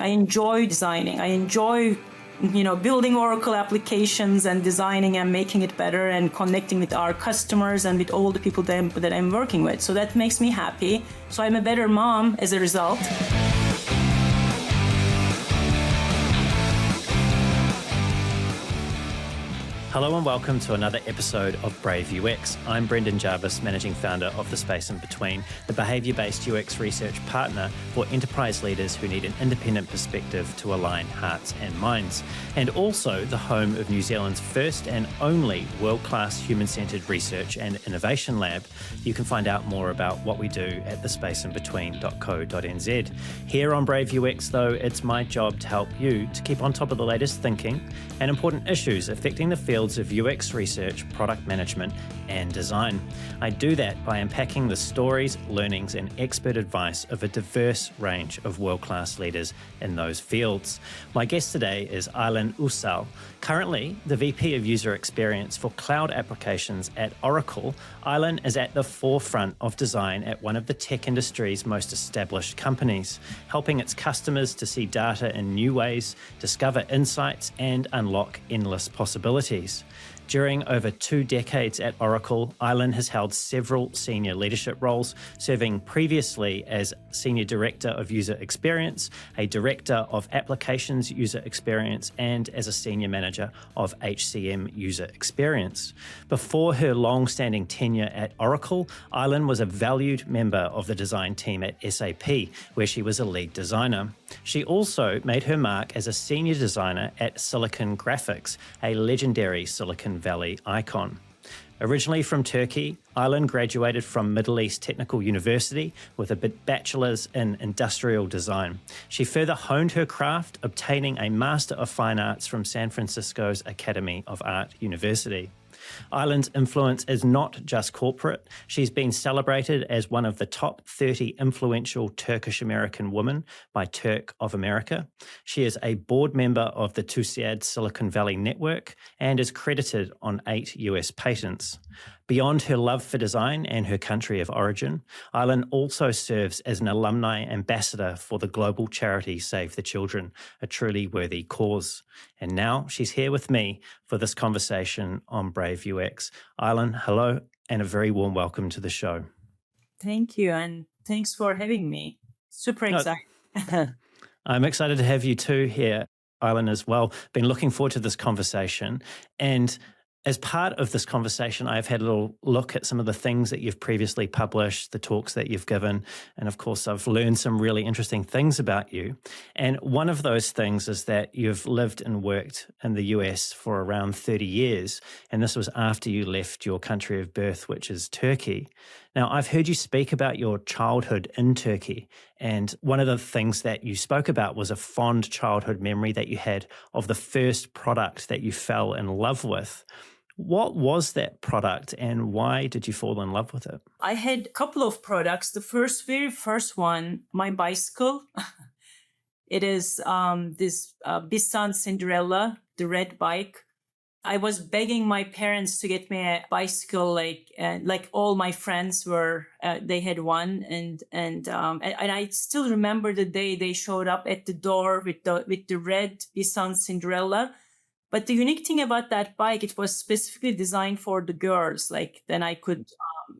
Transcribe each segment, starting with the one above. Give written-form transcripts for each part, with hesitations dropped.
I enjoy designing. I enjoy, building Oracle applications and designing and making it better and connecting with our customers and with all the people that I'm working with. So that makes me happy. So I'm a better mom as a result. Hello and welcome to another episode of Brave UX. I'm Brendan Jarvis, Managing Founder of The Space in Between, the behaviour-based UX research partner for enterprise leaders who need an independent perspective to align hearts and minds, and also the home of New Zealand's first and only world-class human-centred research and innovation lab. You can find out more about what we do at thespaceinbetween.co.nz. Here on Brave UX, though, it's my job to help you to keep on top of the latest thinking and important issues affecting the fields of UX research, product management, and design. I do that by unpacking the stories, learnings, and expert advice of a diverse range of world-class leaders in those fields. My guest today is Aylin Uysal, currently the VP of User Experience for Cloud Applications at Oracle. Aylin is at the forefront of design at one of the tech industry's most established companies, helping its customers to see data in new ways, discover insights, and unlock endless possibilities. During over 2 decades at Oracle, Aylin has held several senior leadership roles, serving previously as Senior Director of User Experience, a Director of Applications User Experience, and as a Senior Manager of HCM User Experience. Before her long-standing tenure at Oracle, Aylin was a valued member of the design team at SAP, where she was a lead designer. She also made her mark as a senior designer at Silicon Graphics, a legendary Silicon Valley icon. Originally from Turkey, Aylin graduated from Middle East Technical University with a bachelor's in industrial design. She further honed her craft, obtaining a Master of Fine Arts from San Francisco's Academy of Art University. Aylin's influence is not just corporate. She's been celebrated as one of the top 30 influential Turkish-American women by Turk of America. She is a board member of the TUSAID Silicon Valley Network and is credited on 8 US patents. Beyond her love for design and her country of origin, Aylin also serves as an alumni ambassador for the global charity Save the Children, a truly worthy cause. And now she's here with me for this conversation on Brave UX. Aylin, hello, and a very warm welcome to the show. Thank you, and thanks for having me. Super excited. I'm excited to have you too here, Aylin, as well. Been looking forward to this conversation. And as part of this conversation, I've had a little look at some of the things that you've previously published, the talks that you've given, and of course, I've learned some really interesting things about you. And one of those things is that you've lived and worked in the US for around 30 years, and this was after you left your country of birth, which is Turkey. Now, I've heard you speak about your childhood in Turkey, and one of the things that you spoke about was a fond childhood memory that you had of the first product that you fell in love with. What was that product and why did you fall in love with it? I had a couple of products. The very first one, my bicycle. It is this Bissan Cinderella, the red bike. I was begging my parents to get me a bicycle, like all my friends were. They had one, and I still remember the day they showed up at the door with the red Bissan Cinderella. But the unique thing about that bike, it was specifically designed for the girls. Like then I could,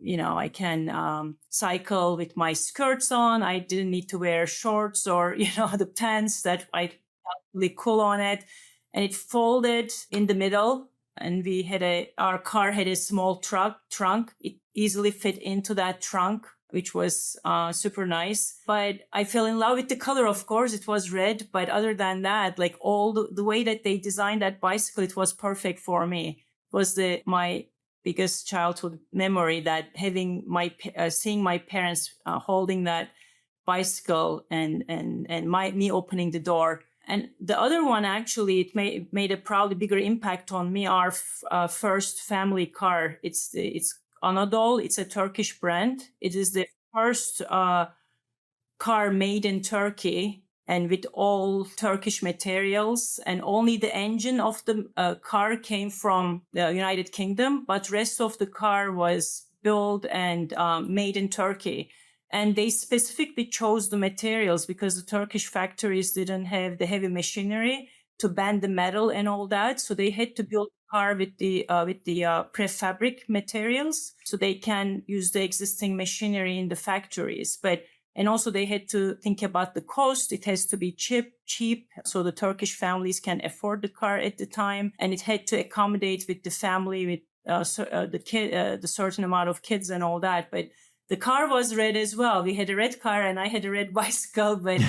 I can cycle with my skirts on. I didn't need to wear shorts or, the pants that I felt really cool on it. And it folded in the middle. And our car had a small trunk. It easily fit into that trunk, which was super nice. But I fell in love with the color, of course. It was red. But other than that, like all the way that they designed that bicycle, it was perfect for me. It was my biggest childhood memory, that seeing my parents holding that bicycle and me opening the door. And the other one, actually, it made a probably bigger impact on me. Our first family car. It's Anadolu. It's a Turkish brand. It is the first car made in Turkey and with all Turkish materials. And only the engine of the car came from the United Kingdom, but rest of the car was built and made in Turkey. And they specifically chose the materials because the Turkish factories didn't have the heavy machinery to bend the metal and all that. So they had to build a car with the prefabric materials so they can use the existing machinery in the factories. And also they had to think about the cost. It has to be cheap, so the Turkish families can afford the car at the time. And it had to accommodate with the family, with the certain amount of kids and all that. But the car was red as well. We had a red car and I had a red bicycle. But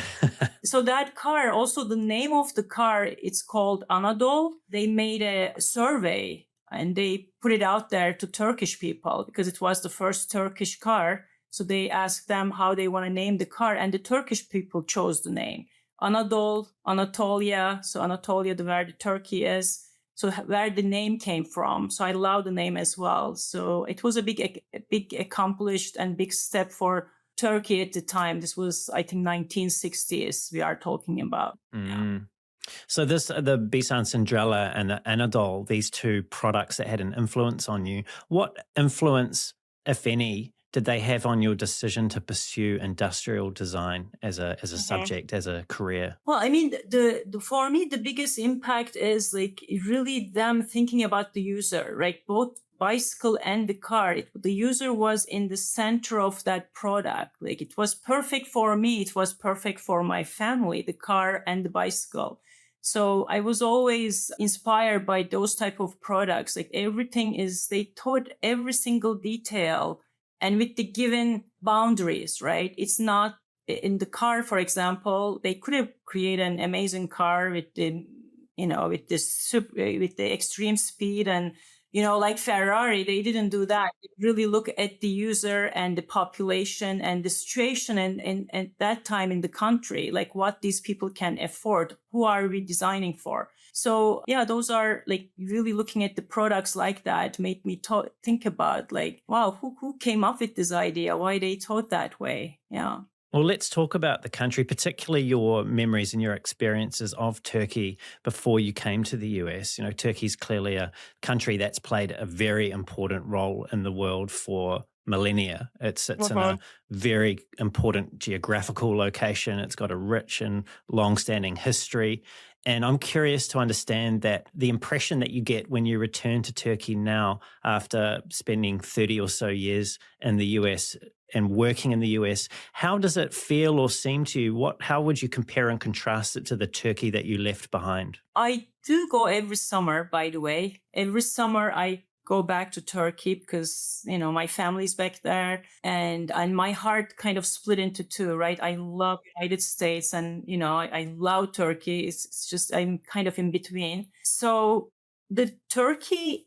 so that car, also the name of the car, it's called Anadolu. They made a survey and they put it out there to Turkish people because it was the first Turkish car. So they asked them how they want to name the car, and the Turkish people chose the name. Anadolu, Anatolia. So Anatolia, where the Turkey is. So where the name came from. So I love the name as well. So it was a big accomplished and big step for Turkey at the time. This was, I think, 1960s we are talking about. Yeah. So the Bisan Cinderella and the Anadolu, these two products that had an influence on you, what influence, if any, did they have on your decision to pursue industrial design as a subject, as a career? Well, I mean, for me, the biggest impact is like really them thinking about the user, right? Both bicycle and the car, the user was in the center of that product. Like it was perfect for me. It was perfect for my family, the car and the bicycle. So I was always inspired by those type of products. Like they thought every single detail and with the given boundaries, right? It's not in the car, for example, they could have created an amazing car with the extreme speed and, like Ferrari, they didn't do that. They really look at the user and the population and the situation and at that time in the country, like what these people can afford. Who are we designing for? So yeah, those are like really looking at the products like that made me think about like, wow, who came up with this idea? Why they thought that way? Yeah. Well, let's talk about the country, particularly your memories and your experiences of Turkey before you came to the US. Turkey's clearly a country that's played a very important role in the world for millennia. It sits in a very important geographical location. It's got a rich and long-standing history. And I'm curious to understand that the impression that you get when you return to Turkey now after spending 30 or so years in the US and working in the US, how does it feel or seem to you? How would you compare and contrast it to the Turkey that you left behind? I do go every summer, by the way. Every summer I go back to Turkey because, my family's back there and my heart kind of split into two, right? I love United States and, I love Turkey. It's just, I'm kind of in between. So the Turkey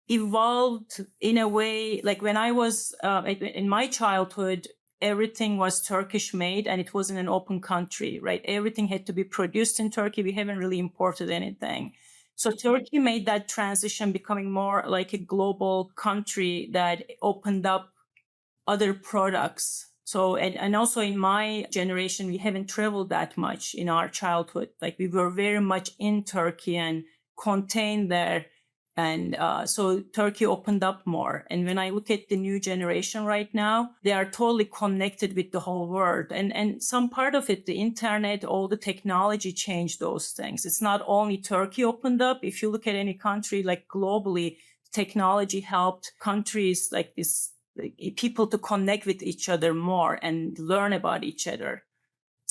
evolved in a way, like when I was in my childhood, everything was Turkish made and it was in an open country, right? Everything had to be produced in Turkey. We haven't really imported anything. So Turkey made that transition becoming more like a global country that opened up other products. So, and also in my generation, we haven't traveled that much in our childhood. Like we were very much in Turkey and contained there. And so Turkey opened up more. And when I look at the new generation right now, they are totally connected with the whole world. And some part of it, the internet, all the technology changed those things. It's not only Turkey opened up. If you look at any country, like globally, technology helped countries like this, like people to connect with each other more and learn about each other.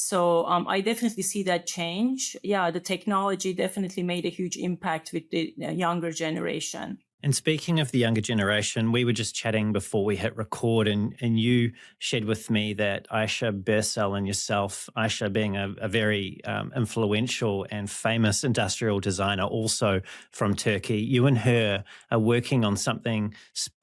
So I definitely see that change. Yeah, the technology definitely made a huge impact with the younger generation. And speaking of the younger generation, we were just chatting before we hit record and you shared with me that Ayse Birsel and yourself, Ayse being a very influential and famous industrial designer also from Turkey, you and her are working on something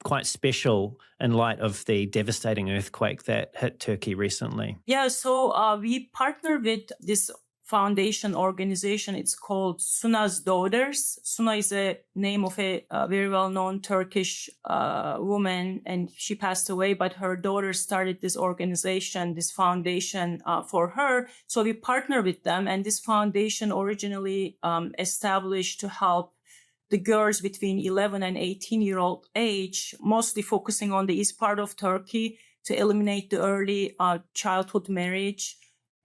quite special in light of the devastating earthquake that hit Turkey recently. Yeah, so we partner with this foundation organization. It's called Suna's Daughters. Suna is a name of a very well-known Turkish woman, and she passed away, but her daughter started this organization, this foundation for her. So we partner with them, and this foundation originally established to help the girls between 11 and 18-year-old age, mostly focusing on the east part of Turkey, to eliminate the early childhood marriage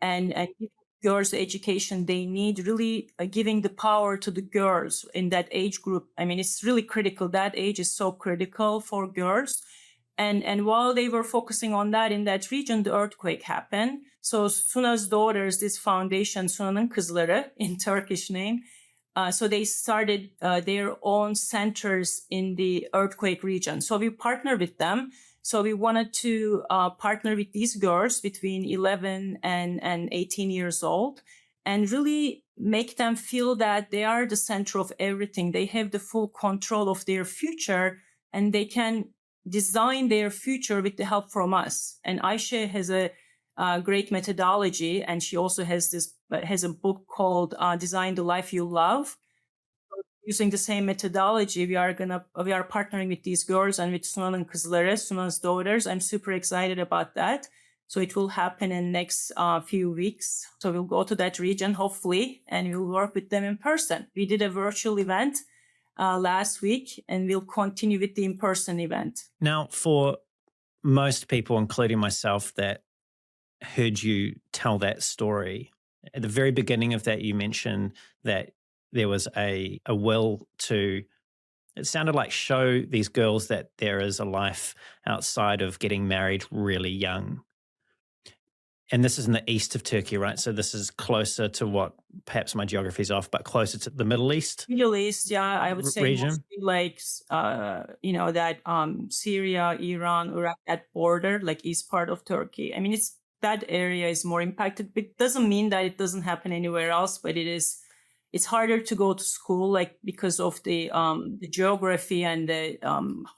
and give girls the education they need, really giving the power to the girls in that age group. I mean, it's really critical. That age is so critical for girls. And while they were focusing on that in that region, the earthquake happened. So Suna's daughters, this foundation, Suna'nın Kızları in Turkish name, so they started their own centers in the earthquake region. So we partnered with them. So we wanted to partner with these girls between 11 and 18 years old and really make them feel that they are the center of everything. They have the full control of their future and they can design their future with the help from us. And Ayse has a great methodology, and she also has a book called Design the Life You Love. Using the same methodology, we are partnering with these girls and with Suna'nın Kızları, Suna's daughters. I'm super excited about that. So it will happen in next few weeks. So we'll go to that region, hopefully, and we'll work with them in person. We did a virtual event last week, and we'll continue with the in-person event. Now, for most people, including myself, that heard you tell that story, at the very beginning of that, you mentioned that there was a will to, it sounded like, show these girls that there is a life outside of getting married really young. And this is in the east of Turkey, right? So this is closer to what, perhaps my geography is off, but closer to the Middle East? Middle East, yeah, I would say region? mostly like, that Syria, Iran, Iraq, that border, like east part of Turkey. I mean, that area is more impacted, but it doesn't mean that it doesn't happen anywhere else, but it's harder to go to school, like because of the geography and the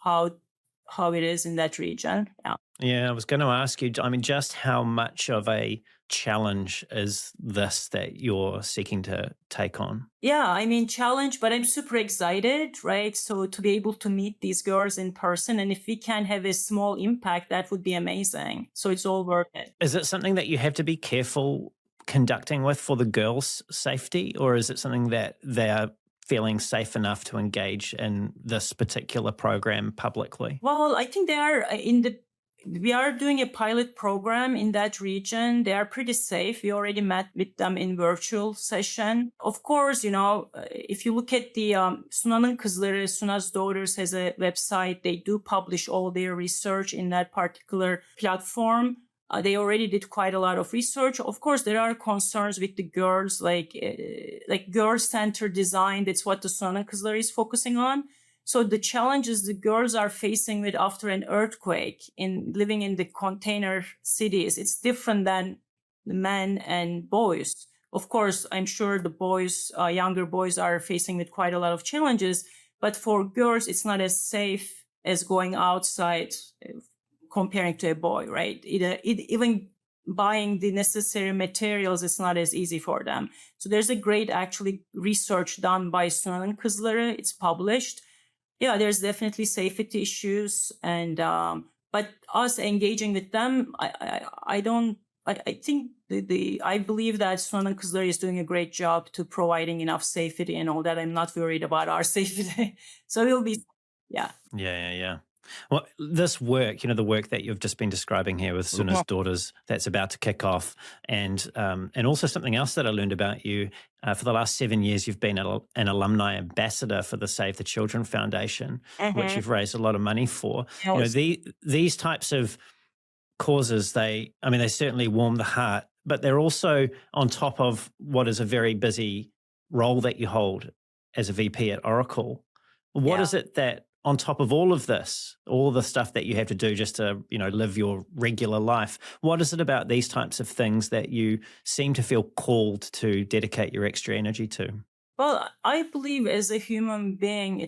how it is in that region. Yeah. Yeah, I was going to ask you, I mean, just how much of a challenge is this that you're seeking to take on? Yeah, I mean, challenge, but I'm super excited, right? So to be able to meet these girls in person, and if we can have a small impact, that would be amazing. So it's all worth it. Is it something that you have to be careful conducting with for the girls' safety, or is it something that they're feeling safe enough to engage in this particular program publicly? Well, I think they are we are doing a pilot program in that region. They are pretty safe. We already met with them in virtual session. Of course, if you look at the Suna'nın Kızları, Suna's daughters has a website. They do publish all their research in that particular platform. They already did quite a lot of research. Of course, there are concerns with the girls, like girl-centered design. That's what the Suna'nın Kızları is focusing on. So the challenges the girls are facing with after an earthquake in living in the container cities, it's different than the men and boys. Of course, I'm sure the boys, younger boys, are facing with quite a lot of challenges. But for girls, it's not as safe as going outside comparing to a boy, right? Even buying the necessary materials, it's not as easy for them. So there's a great actually research done by Suna'nın Kızları. It's published. Yeah, there's definitely safety issues, and but us engaging with them, I think I believe that Suna'nın Kızları is doing a great job to providing enough safety and all that. I'm not worried about our safety, so we'll be, yeah. Yeah. Well, this work, the work that you've just been describing here with Suna's daughters, that's about to kick off, and also something else that I learned about you. For the last 7 years, you've been an alumni ambassador for the Save the Children Foundation, which you've raised a lot of money for. These types of causes, they certainly warm the heart, but they're also on top of what is a very busy role that you hold as a VP at Oracle. What is it that, on top of all of this, all the stuff that you have to do just to, live your regular life, what is it about these types of things that you seem to feel called to dedicate your extra energy to? Well, I believe as a human being,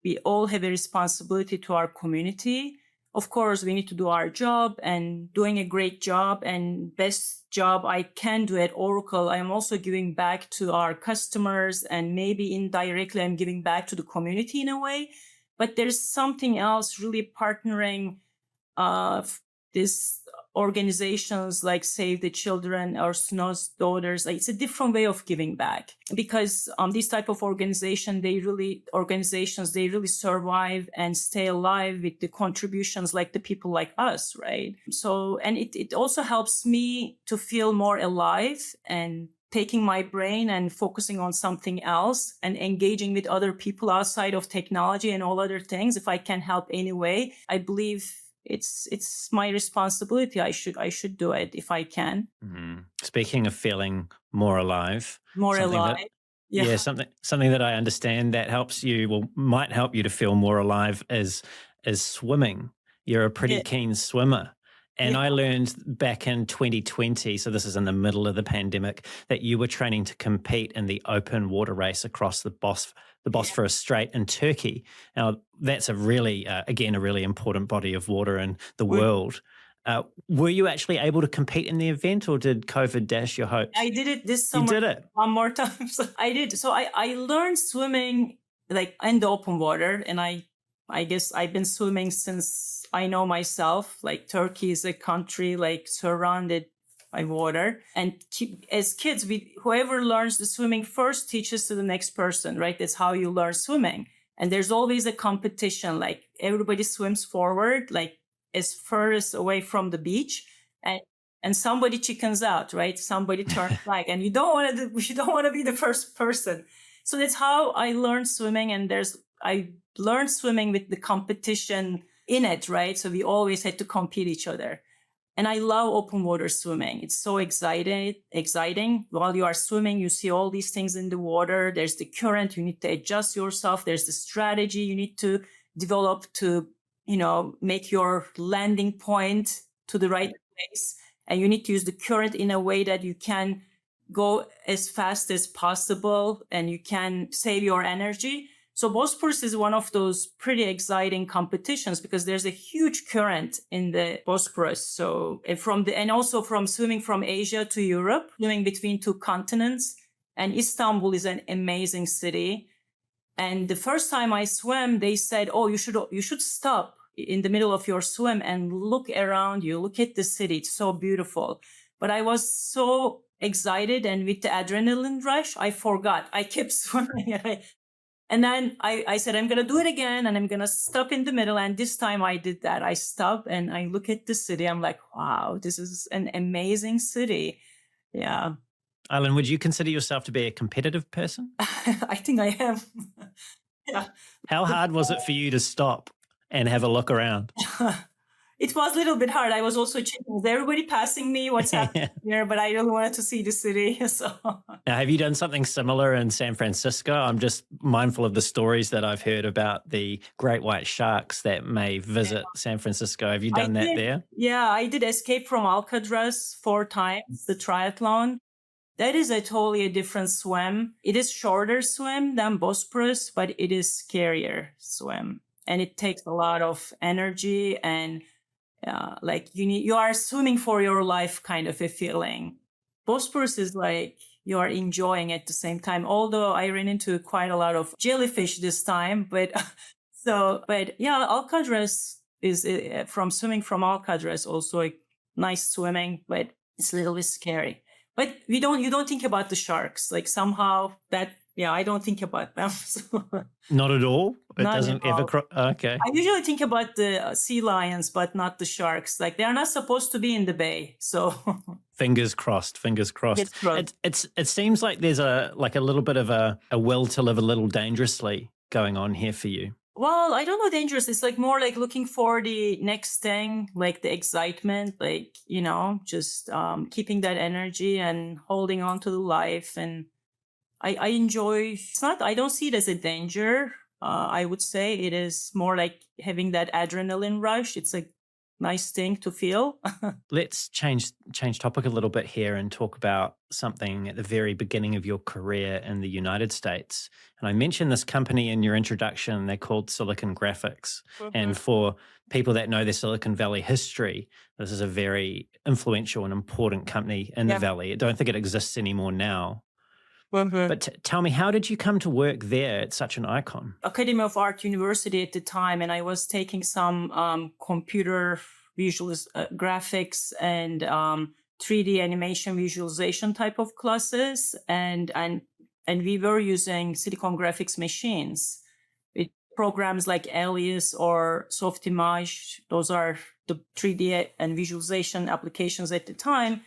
we all have a responsibility to our community. Of course, we need to do our job, and doing a great job and best job I can do at Oracle. I am also giving back to our customers, and maybe indirectly I'm giving back to the community in a way. But there's something else, really partnering this organizations like Save the Children or Snow's Daughters, like, it's a different way of giving back, because these type of organizations, they really survive and stay alive with the contributions like the people like us, right? So, and it also helps me to feel more alive and taking my brain and focusing on something else and engaging with other people outside of technology and all other things. If I can help anyway, I believe it's my responsibility. I should do it if I can. Speaking of feeling more alive, More alive. Yeah, something that I understand that helps you, well, might help you to feel more alive is swimming. You're a pretty keen swimmer. And I learned back in 2020, so this is in the middle of the pandemic, that you were training to compete in the open water race across the Bosphorus Strait in Turkey. Now, that's a really, again, a really important body of water in the world. Were you actually able to compete in the event, or did COVID dash your hopes? I did it this summer. You did it? One more time. So I did. So I learned swimming like in the open water, and I guess I've been swimming since I know myself. Like, Turkey is a country like surrounded by water, and as kids, whoever learns the swimming first teaches to the next person, right? That's how you learn swimming. And there's always a competition. Like, everybody swims forward, like as furthest away from the beach, and somebody chickens out, right? Somebody turns back, and you don't want to be the first person. So that's how I learned swimming. And I learned swimming with the competition in it, right? So we always had to compete each other. And I love open water swimming. It's so exciting. While you are swimming, you see all these things in the water. There's the current. You need to adjust yourself. There's the strategy you need to develop to, make your landing point to the right place. And you need to use the current in a way that you can go as fast as possible and you can save your energy. So Bosphorus is one of those pretty exciting competitions because there's a huge current in the Bosphorus. So and also from swimming from Asia to Europe, swimming between two continents. And Istanbul is an amazing city. And the first time I swam, they said, "Oh, you should stop in the middle of your swim and look around you, look at the city. It's so beautiful." But I was so excited, and with the adrenaline rush, I forgot. I kept swimming. And then I said, I'm going to do it again, and I'm going to stop in the middle. And this time I did that. I stopped and I look at the city. I'm like, wow, this is an amazing city. Yeah. Aylin, would you consider yourself to be a competitive person? I think I am. Yeah. How hard was it for you to stop and have a look around? It was a little bit hard. I was also checking, is everybody passing me? What's happening here? But I really wanted to see the city. So, now, have you done something similar in San Francisco? I'm just mindful of the stories that I've heard about the great white sharks that may visit San Francisco. Have you done that there? Yeah, I did escape from Alcatraz 4 times, the triathlon. That is a totally different swim. It is shorter swim than Bosporus, but it is scarier swim. And it takes a lot of energy and like you are swimming for your life kind of a feeling. Bosporus is like you are enjoying at the same time. Although I ran into quite a lot of jellyfish this time, but yeah, Alcatraz is from swimming from Alcatraz also a nice swimming, but it's a little bit scary. But you don't think about the sharks like somehow that. Yeah, I don't think about them. So. Not at all? It Not doesn't ever cross? Okay. I usually think about the sea lions, but not the sharks. Like, they're not supposed to be in the bay. So fingers crossed, fingers crossed. It seems like there's a little bit of a will to live a little dangerously going on here for you. Well, I don't know dangerous. It's like more like looking for the next thing, like the excitement, like, just keeping that energy and holding on to the life. And I enjoy, I don't see it as a danger. I would say it is more like having that adrenaline rush. It's a nice thing to feel. Let's change topic a little bit here and talk about something at the very beginning of your career in the United States. And I mentioned this company in your introduction. They're called Silicon Graphics. Mm-hmm. And for people that know their Silicon Valley history, this is a very influential and important company in the Valley. I don't think it exists anymore now. Mm-hmm. But tell me, how did you come to work there at such an icon? Academy of Art University at the time, and I was taking some computer graphics and 3D animation visualization type of classes, and we were using Silicon Graphics machines with programs like Alias or Softimage. Those are the 3D and visualization applications at the time.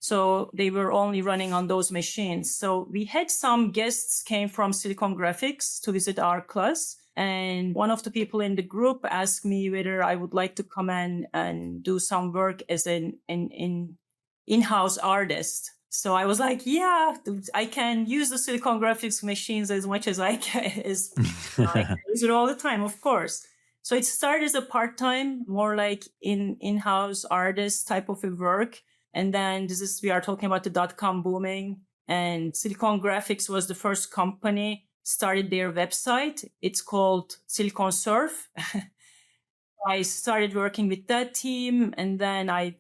So they were only running on those machines. So we had some guests came from Silicon Graphics to visit our class. And one of the people in the group asked me whether I would like to come and do some work as an in-house artist. So I was like, yeah, I can use the Silicon Graphics machines as much as I can. I can use it all the time, of course. So it started as a part-time, more like in-house artist type of a work. And then we are talking about the .com booming, and Silicon Graphics was the first company started their website. It's called Silicon Surf. I started working with that team, and then I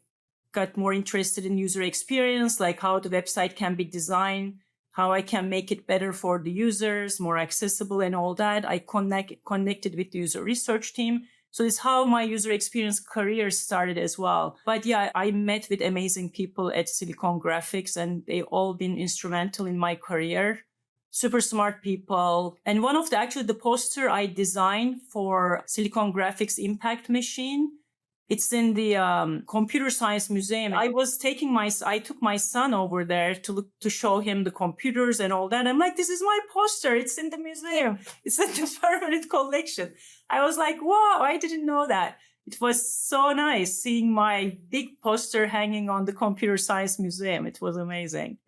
got more interested in user experience, like how the website can be designed, how I can make it better for the users, more accessible and all that. I connected with the user research team. So it's how my user experience career started as well. But yeah, I met with amazing people at Silicon Graphics, and they all been instrumental in my career. Super smart people. And one of the poster I designed for Silicon Graphics Impact Machine, it's in the Computer Science Museum. I took my son over there to show him the computers and all that. I'm like, this is my poster. It's in the museum. It's in the permanent collection. I was like, wow, I didn't know that. It was so nice seeing my big poster hanging on the Computer Science Museum. It was amazing.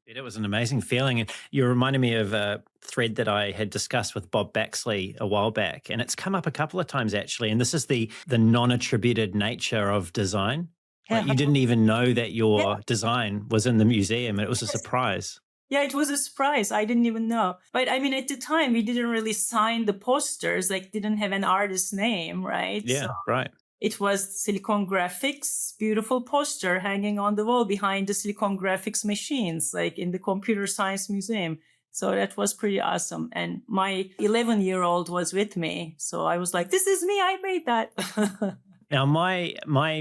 It was an amazing feeling. And you reminded me of a thread that I had discussed with Bob Baxley a while back, and it's come up a couple of times actually. And this is the non-attributed nature of design. Like you didn't even know that your design was in the museum. It was a surprise. Yeah, it was a surprise. I didn't even know. But I mean, at the time, we didn't really sign the posters, like didn't have an artist's name, right? Yeah, so right. It was Silicon Graphics, beautiful poster hanging on the wall behind the Silicon Graphics machines, like in the Computer Science Museum. So that was pretty awesome. And my 11-year-old was with me. So I was like, this is me. I made that. Now, my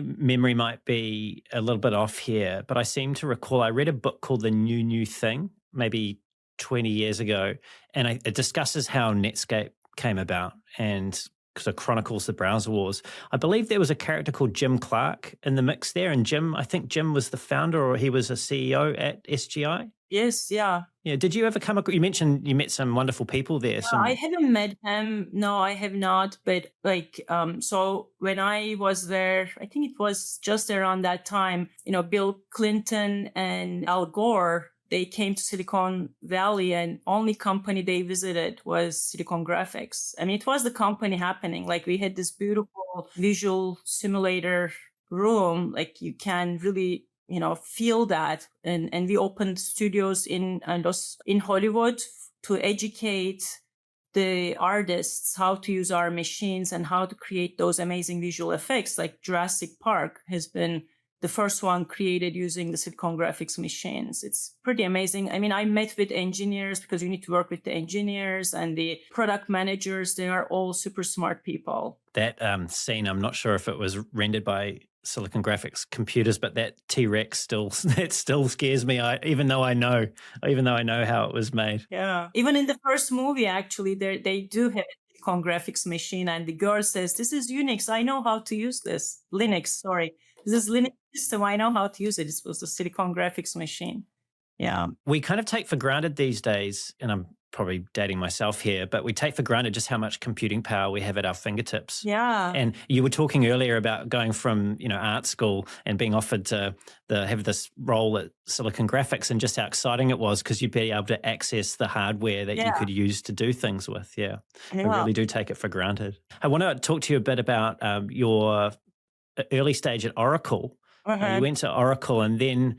memory might be a little bit off here, but I seem to recall I read a book called The New Thing, maybe 20 years ago, and it discusses how Netscape came about and sort of chronicles the browser wars. I believe there was a character called Jim Clark in the mix there, and I think Jim was the founder, or he was a CEO at SGI. Yes, yeah. Yeah. Did you ever come across, you mentioned you met some wonderful people there. I haven't met him. No, I have not. But so when I was there, I think it was just around that time, Bill Clinton and Al Gore, they came to Silicon Valley, and only company they visited was Silicon Graphics. I mean, it was the company happening. Like we had this beautiful visual simulator room, like you can really feel that. And we opened studios in Hollywood to educate the artists how to use our machines and how to create those amazing visual effects. Like Jurassic Park has been the first one created using the Silicon Graphics machines. It's pretty amazing. I mean, I met with engineers because you need to work with the engineers and the product managers. They are all super smart people. That scene, I'm not sure if it was rendered by Silicon Graphics computers, but that T-Rex still scares me. Even though I know how it was made. Yeah, even in the first movie, actually, they do have a Silicon Graphics machine, and the girl says, "This is Unix. I know how to use this. Linux. Sorry, this is Linux system. I know how to use it." This was the Silicon Graphics machine. Yeah, we kind of take for granted these days, and I'm probably dating myself here, but we take for granted just how much computing power we have at our fingertips. Yeah. And you were talking earlier about going from, art school and being offered to have this role at Silicon Graphics, and just how exciting it was because you'd be able to access the hardware that you could use to do things with. Yeah. I really do take it for granted. I want to talk to you a bit about your early stage at Oracle. You went to Oracle, and then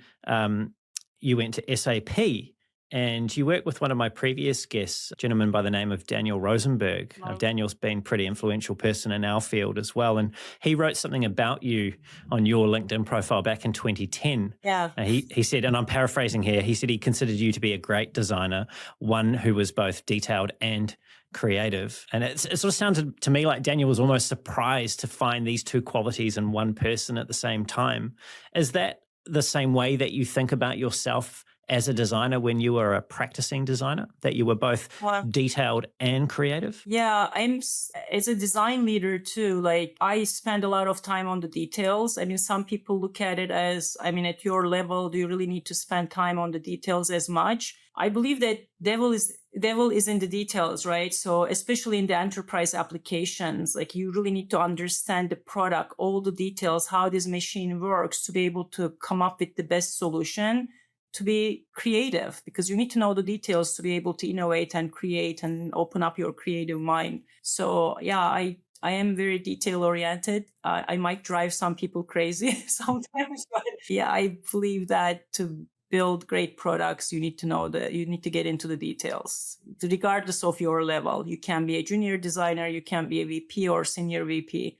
you went to SAP. and you work with one of my previous guests, a gentleman by the name of Daniel Rosenberg. Wow. Daniel's been a pretty influential person in our field as well, and he wrote something about you on your LinkedIn profile back in 2010. Yeah. He said, and I'm paraphrasing here, he said he considered you to be a great designer, one who was both detailed and creative. And it sort of sounded to me like Daniel was almost surprised to find these two qualities in one person at the same time. Is that the same way that you think about yourself as a designer when you were a practicing designer, that you were both detailed and creative? Yeah, as a design leader too, like I spend a lot of time on the details. I mean, some people look at it as, I mean, at your level, do you really need to spend time on the details as much? I believe that devil is in the details, right? So especially in the enterprise applications, like you really need to understand the product, all the details, how this machine works to be able to come up with the best solution, to be creative, because you need to know the details to be able to innovate and create and open up your creative mind. So yeah, I am very detail oriented. I might drive some people crazy sometimes, but yeah, I believe that to build great products, you need to get into the details, regardless of your level. You can be a junior designer, you can be a VP or senior VP.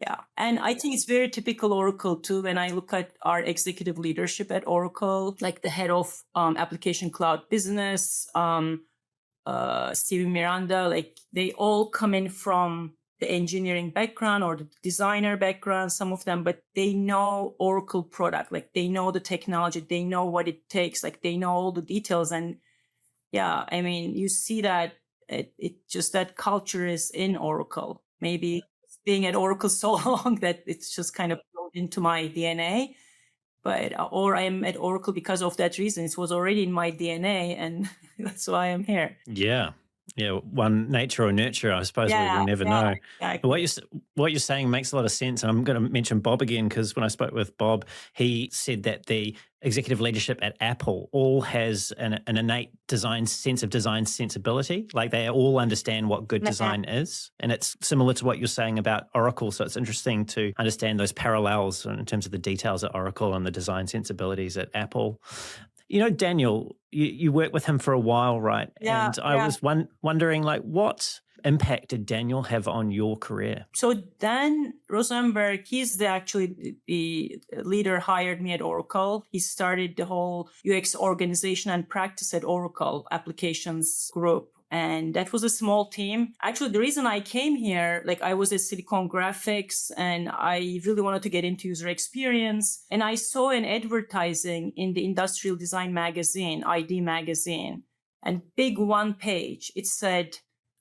Yeah. And I think it's very typical Oracle too. When I look at our executive leadership at Oracle, like the head of application cloud business, Steven Miranda, like they all come in from the engineering background or the designer background, some of them, but they know Oracle product, like they know the technology, they know what it takes, like they know all the details. And yeah, I mean, you see that it just that culture is in Oracle. Maybe being at Oracle so long that it's just kind of built into my DNA. But or I'm at Oracle because of that reason. It was already in my DNA, and that's why I'm here. Yeah. Yeah, one nature or nurture, I suppose we will never know. Exactly. What you're saying makes a lot of sense. And I'm going to mention Bob again, because when I spoke with Bob, he said that the executive leadership at Apple all has an innate sense of design sensibility. Like they all understand what good design is. And it's similar to what you're saying about Oracle. So it's interesting to understand those parallels in terms of the details at Oracle and the design sensibilities at Apple. You know, Daniel, you worked with him for a while, right? Yeah, and I was wondering, like, what impact did Daniel have on your career? So Dan Rosenberg, he's actually the leader hired me at Oracle. He started the whole UX organization and practice at Oracle applications group. And that was a small team. Actually, the reason I came here, like I was at Silicon Graphics and I really wanted to get into user experience. And I saw an advertising in the Industrial Design magazine, ID magazine, and big one page. It said,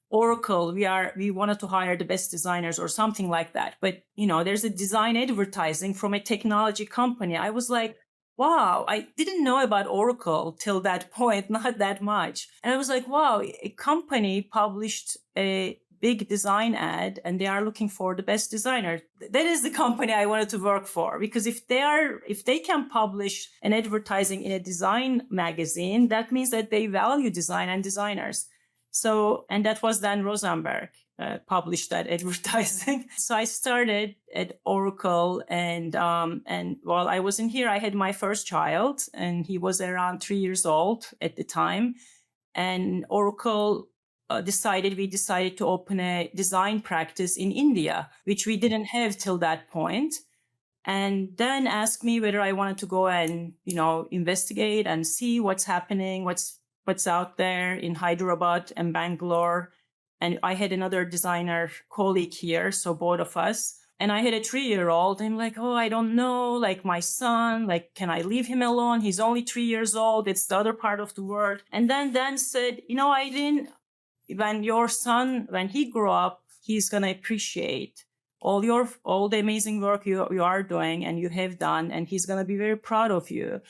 Oracle, we wanted to hire the best designers or something like that. But, you know, there's a design advertising from a technology company. I was like, wow, I didn't know about Oracle till that point, not that much. And I was like, wow, a company published a big design ad and they are looking for the best designer. That is the company I wanted to work for, because if they can publish an advertising in a design magazine, that means that they value design and designers. So, and that was Dan Rosenberg published that advertising. So I started at Oracle, and while I was in here, I had my first child, and he was around 3 years old at the time. And Oracle we decided to open a design practice in India, which we didn't have till that point. And then asked me whether I wanted to go and, you know, investigate and see what's happening, what's out there in Hyderabad and Bangalore. And I had another designer colleague here, so both of us. And I had a 3-year-old. I'm like, oh, I don't know, like my son, like, can I leave him alone? He's only 3 years old. It's the other part of the world. And then Dan said, you know, Aylin, when your son, when he grew up, he's going to appreciate all the amazing work you are doing and you have done. And he's going to be very proud of you.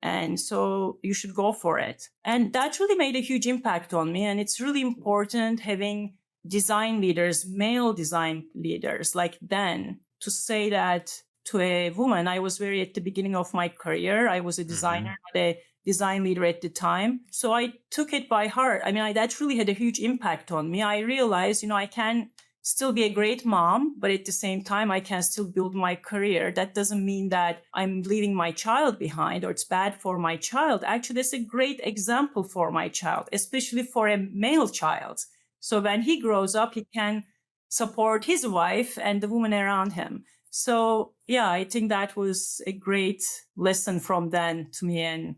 And so you should go for it. And that really made a huge impact on me. And it's really important having design leaders, male design leaders like Dan, to say that to a woman. I was at the beginning of my career. I was a designer, not a design leader at the time. So I took it by heart. I mean, that really had a huge impact on me. I realized, you know, I can still be a great mom, but at the same time, I can still build my career. That doesn't mean that I'm leaving my child behind or it's bad for my child. Actually, it's a great example for my child, especially for a male child. So when he grows up, he can support his wife and the woman around him. So yeah, I think that was a great lesson from Dan to me, and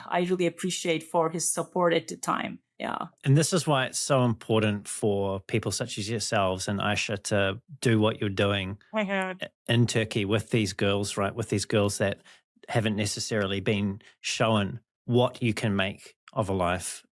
I really appreciate for his support at the time. Yeah. And this is why it's so important for people such as yourselves and Ayse to do what you're doing in Turkey with these girls, right? With these girls that haven't necessarily been shown what you can make of a life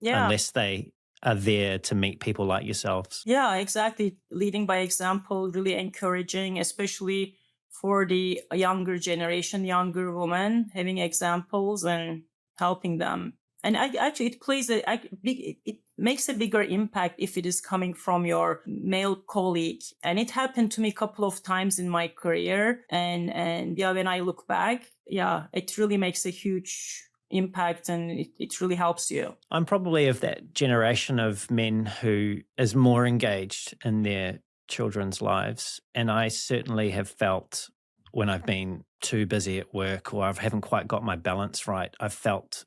unless they are there to meet people like yourselves. Yeah, exactly. Leading by example, really encouraging, especially for the younger generation, younger women, having examples and helping them. And actually, it plays it makes a bigger impact if it is coming from your male colleague. And it happened to me a couple of times in my career. And yeah, when I look back, yeah, it really makes a huge impact, and it really helps you. I'm probably of that generation of men who is more engaged in their children's lives. And I certainly have felt when I've been too busy at work or I haven't quite got my balance right, I've felt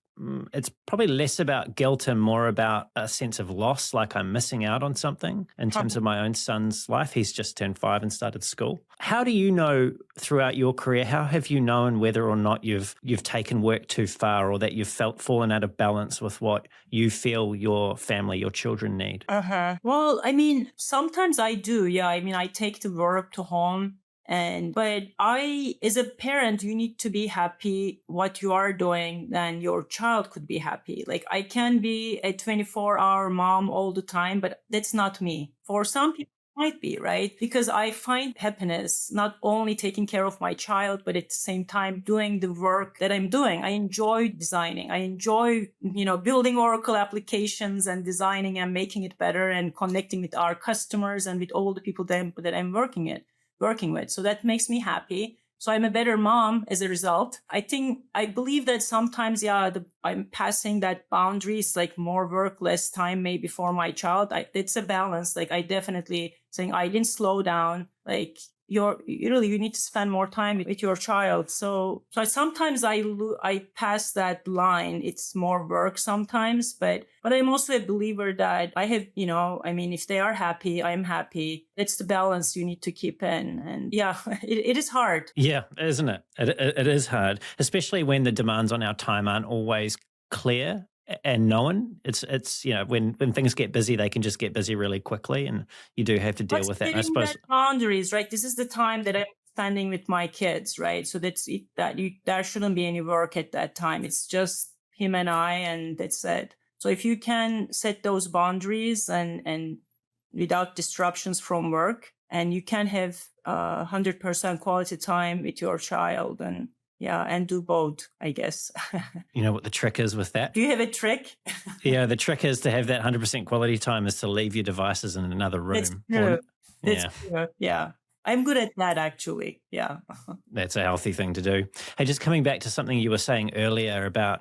it's probably less about guilt and more about a sense of loss, like I'm missing out on something in terms of my own son's life. He's just turned 5 and started school. How do you know throughout your career, how have you known whether or not you've taken work too far or that you've fallen out of balance with what you feel your family, your children need? Well, I mean, sometimes I do. Yeah, I mean, I take the work to home. But as a parent, you need to be happy what you are doing, then your child could be happy. Like I can be a 24-hour mom all the time, but that's not me. For some people, it might be, right? Because I find happiness not only taking care of my child, but at the same time doing the work that I'm doing. I enjoy designing. I enjoy, building Oracle applications and designing and making it better and connecting with our customers and with all the people that I'm working with. So that makes me happy. So I'm a better mom as a result. I believe that sometimes, I'm passing that boundaries, like more work, less time maybe for my child. It's a balance. Like I definitely saying, Aylin, slow down. Like you need to spend more time with your child. So sometimes I pass that line. It's more work sometimes, but I'm also a believer that I have, if they are happy, I'm happy. It's the balance you need to keep in. And yeah, it is hard. Yeah, isn't it? It is hard, especially when the demands on our time aren't always clear and known. It's when things get busy, they can just get busy really quickly, and you do have to deal with that. I suppose that boundaries, right? This is the time that I'm spending with my kids, right? So that's it. There shouldn't be any work at that time. It's just him and I, and that's it. So if you can set those boundaries and without disruptions from work, and you can have 100% quality time with your child, and do both, I guess. You know what the trick is with that? Do you have a trick? Yeah, the trick is to have that 100% quality time is to leave your devices in another room. That's true. True. Yeah. I'm good at that, actually. Yeah. That's a healthy thing to do. Hey, just coming back to something you were saying earlier about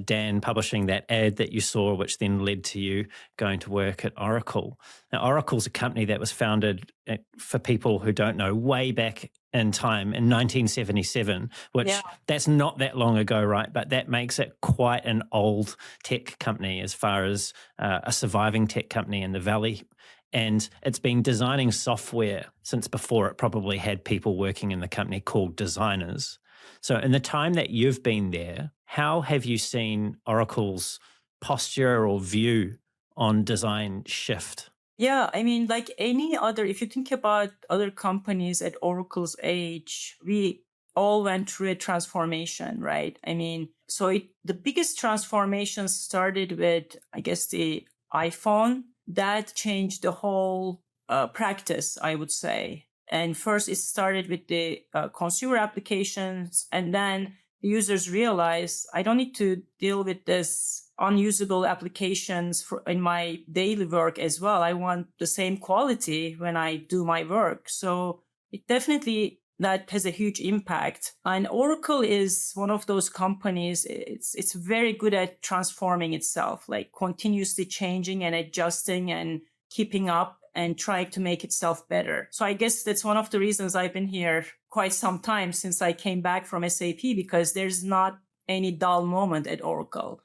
Dan publishing that ad that you saw, which then led to you going to work at Oracle. Now, Oracle's a company that was founded, for people who don't know, way back in time in 1977, which that's not that long ago, right? But that makes it quite an old tech company as far as a surviving tech company in the Valley. And it's been designing software since before it probably had people working in the company called designers. So in the time that you've been there, how have you seen Oracle's posture or view on design shift? Yeah, I mean, like any other, if you think about other companies at Oracle's age, we all went through a transformation, right? I mean, the biggest transformation started with, I guess, the iPhone. That changed the whole practice, I would say. And first it started with the consumer applications, and then the users realized I don't need to deal with this unusable applications in my daily work as well. I want the same quality when I do my work. So it definitely, that has a huge impact. And Oracle is one of those companies, it's very good at transforming itself, like continuously changing and adjusting and keeping up. and trying to make itself better. So I guess that's one of the reasons I've been here quite some time since I came back from SAP, because there's not any dull moment at Oracle.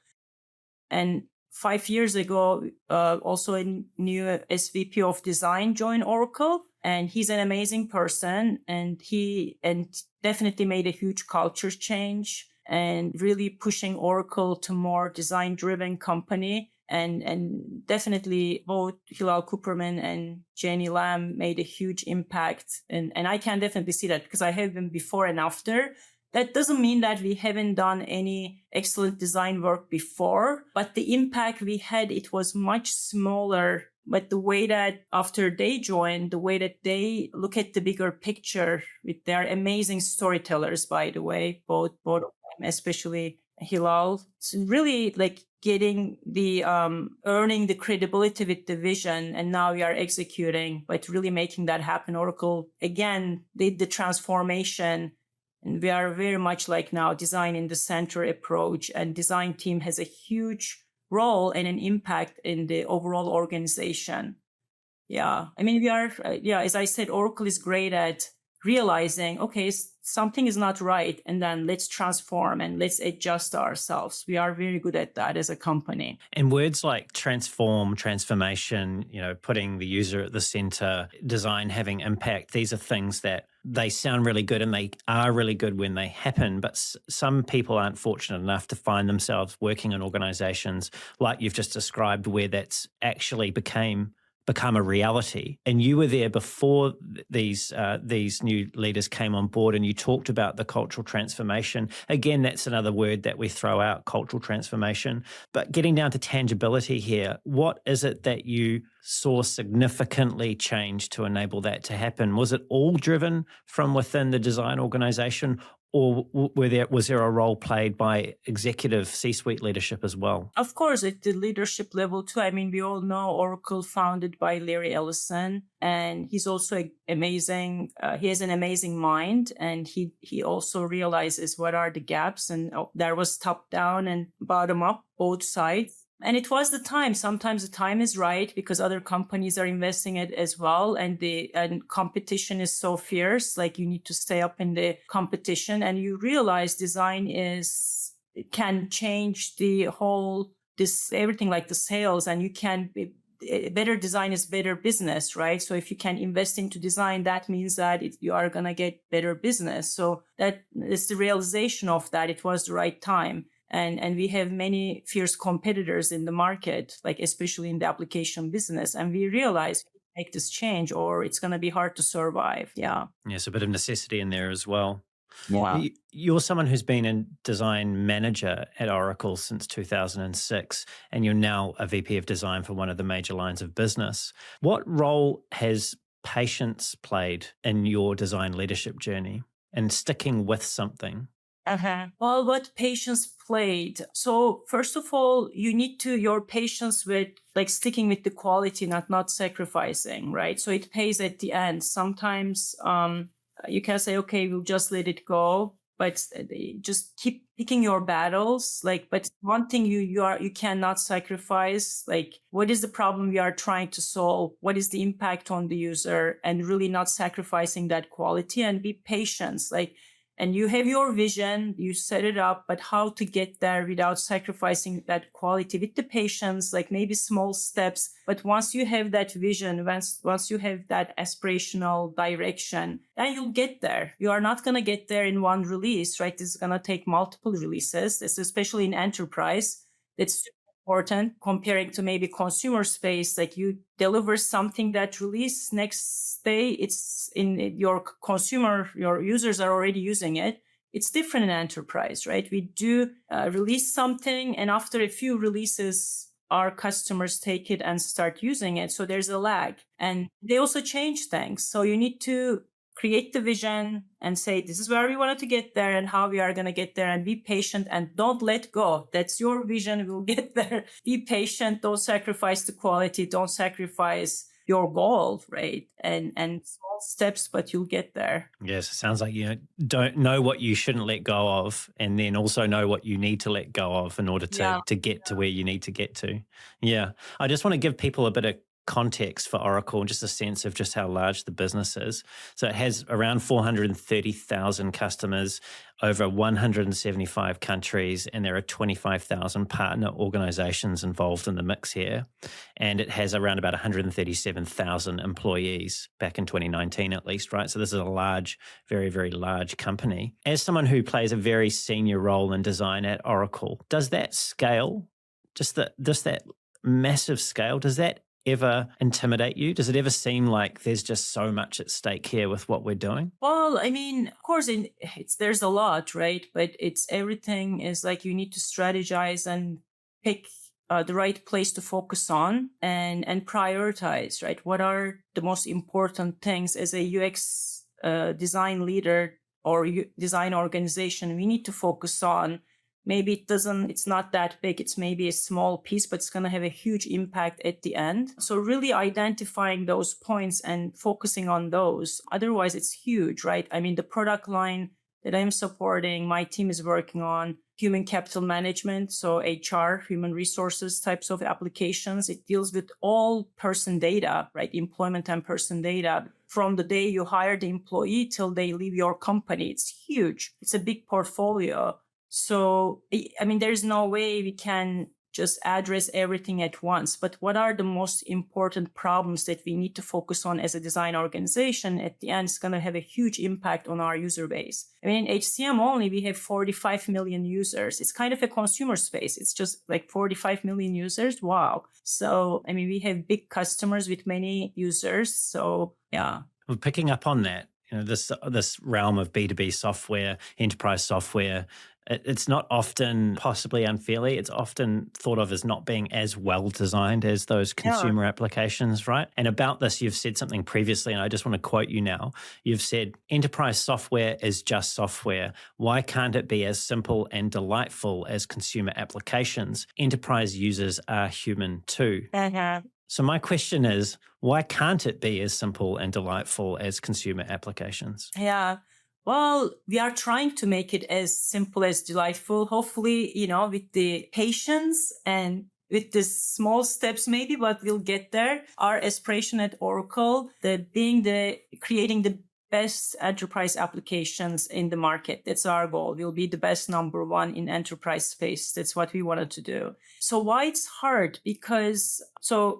And 5 years ago, also a new SVP of design joined Oracle, and he's an amazing person, and he definitely made a huge culture change and really pushing Oracle to more design-driven company. And definitely both Hilal Cooperman and Jenny Lam made a huge impact. And I can definitely see that because I have been before and after. That doesn't mean that we haven't done any excellent design work before, but the impact we had, it was much smaller. But the way that after they joined, the way that they look at the bigger picture with their amazing storytellers, by the way, both of them, especially Hilal, it's really like getting the earning the credibility with the vision, and now we are executing, but really making that happen. Oracle again did the transformation. And we are very much like now design in the center approach, and design team has a huge role and an impact in the overall organization. Yeah. I mean, we are, as I said, Oracle is great at realizing, okay, something is not right. And then let's transform and let's adjust ourselves. We are very good at that as a company. And words like transform, transformation, putting the user at the center, design having impact, these are things that they sound really good and they are really good when they happen. But some people aren't fortunate enough to find themselves working in organizations like you've just described, where that's actually become a reality. And you were there before these new leaders came on board, and you talked about the cultural transformation. Again, that's another word that we throw out, cultural transformation. But getting down to tangibility here, what is it that you saw significantly change to enable that to happen? Was it all driven from within the design organization, or was there a role played by executive C-suite leadership as well? Of course, at the leadership level too. I mean, we all know Oracle founded by Larry Ellison, and he's also amazing. He has an amazing mind, and he also realizes what are the gaps. And there was top down and bottom up, both sides. And it was the time. Sometimes the time is right because other companies are investing it as well. And competition is so fierce. Like you need to stay up in the competition, and you realize design can change the whole, everything like the sales, and you can better design is better business, right? So if you can invest into design, that means that you are going to get better business. So that is the realization of that. It was the right time. And we have many fierce competitors in the market, like especially in the application business. And we realize we make this change or it's going to be hard to survive. Yeah. Yes, a bit of necessity in there as well. Yeah. You're someone who's been a design manager at Oracle since 2006, and you're now a VP of design for one of the major lines of business. What role has patience played in your design leadership journey and sticking with something? Well, what patience played. So first of all, you need your patience with like sticking with the quality, not sacrificing, right? So it pays at the end. Sometimes you can say, okay, we'll just let it go, but just keep picking your battles. But one thing you cannot sacrifice, like what is the problem we are trying to solve? What is the impact on the user? And really not sacrificing that quality, and be patient. And you have your vision, you set it up, but how to get there without sacrificing that quality with the patience, like maybe small steps. But once you have that vision, once you have that aspirational direction, then you'll get there. You are not going to get there in one release, right? This is going to take multiple releases. It's especially in enterprise. It's important comparing to maybe consumer space. Like you deliver something that release next day, it's in your users are already using it. It's different in enterprise, right? We do release something, and after a few releases, our customers take it and start using it. So there's a lag, and they also change things. So you need to create the vision and say, this is where we wanted to get there and how we are going to get there, and be patient and don't let go. That's your vision. We'll get there. Be patient. Don't sacrifice the quality. Don't sacrifice your goal, right? And small steps, but you'll get there. Yes, it sounds like you don't know what you shouldn't let go of, and then also know what you need to let go of in order to get to where you need to get to. Yeah. I just want to give people a bit of context for Oracle, just a sense of just how large the business is. So it has around 430,000 customers, over 175 countries, and there are 25,000 partner organizations involved in the mix here. And it has around about 137,000 employees back in 2019 at least, right? So this is a large, very, very large company. As someone who plays a very senior role in design at Oracle, does that scale, just that massive scale, does that ever intimidate you? Does it ever seem like there's just so much at stake here with what we're doing? Well, I mean, of course, there's a lot, right? But everything is like you need to strategize and pick the right place to focus on and prioritize, right? What are the most important things as a UX design leader or design organization we need to focus on? Maybe it's not that big. It's maybe a small piece, but it's going to have a huge impact at the end. So really identifying those points and focusing on those. Otherwise, it's huge, right? I mean, the product line that I'm supporting, my team is working on human capital management. So HR, human resources types of applications. It deals with all person data, right? Employment and person data from the day you hire the employee till they leave your company. It's huge. It's a big portfolio. So, I mean, there's no way we can just address everything at once. But what are the most important problems that we need to focus on as a design organization? At the end, it's going to have a huge impact on our user base. I mean, in HCM only, we have 45 million users. It's kind of a consumer space. It's just like 45 million users. Wow. So, I mean, we have big customers with many users. So, yeah. Well, picking up on that, this realm of B2B software, enterprise software, it's not often, possibly unfairly, it's often thought of as not being as well designed as those consumer applications, right? And about this, you've said something previously, and I just want to quote you now. You've said, enterprise software is just software. Why can't it be as simple and delightful as consumer applications? Enterprise users are human too. So my question is, why can't it be as simple and delightful as consumer applications? Yeah. Well, we are trying to make it as simple as delightful, hopefully, with the patience and with the small steps maybe, but we'll get there. Our aspiration at Oracle, creating the best enterprise applications in the market. That's our goal. We'll be the best number one in enterprise space. That's what we wanted to do. So why it's hard? Because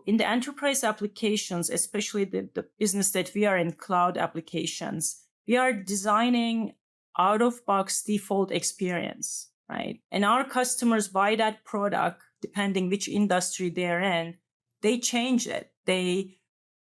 in the enterprise applications, especially the business that we are in, cloud applications, we are designing out-of-box default experience, right? And our customers buy that product, depending which industry they're in, they change it. They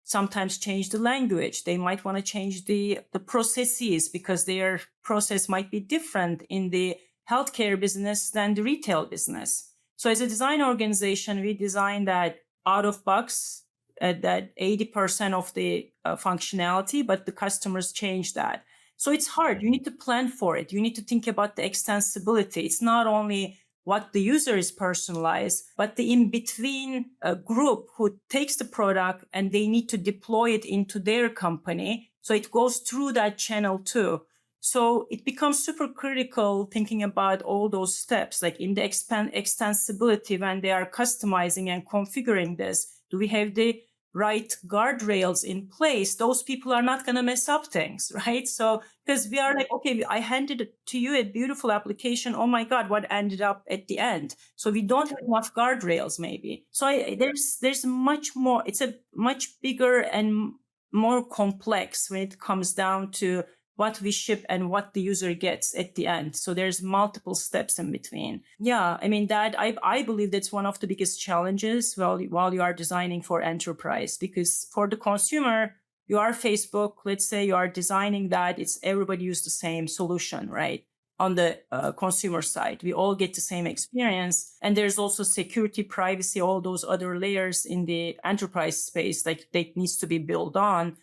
sometimes change the language. They might want to change the processes because their process might be different in the healthcare business than the retail business. So as a design organization, we design that out-of-box that 80% of the functionality, but the customers change that. So it's hard. You need to plan for it. You need to think about the extensibility. It's not only what the user is personalized, but the in-between group who takes the product and they need to deploy it into their company. So it goes through that channel too. So it becomes super critical thinking about all those steps, like in the extensibility when they are customizing and configuring this. Do we have the right guardrails in place? Those people are not going to mess up things, right? So because we are like, okay, I handed it to you a beautiful application. Oh my God, what ended up at the end? So we don't have enough guardrails maybe. So there's much more. It's a much bigger and more complex when it comes down to what we ship and what the user gets at the end. So there's multiple steps in between. Yeah, I mean, that I believe that's one of the biggest challenges while you are designing for enterprise, because for the consumer, you are Facebook, let's say you are designing that, it's everybody use the same solution, right? On the consumer side, we all get the same experience. And there's also security, privacy, all those other layers in the enterprise space that needs to be built on.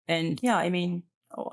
And yeah, I mean,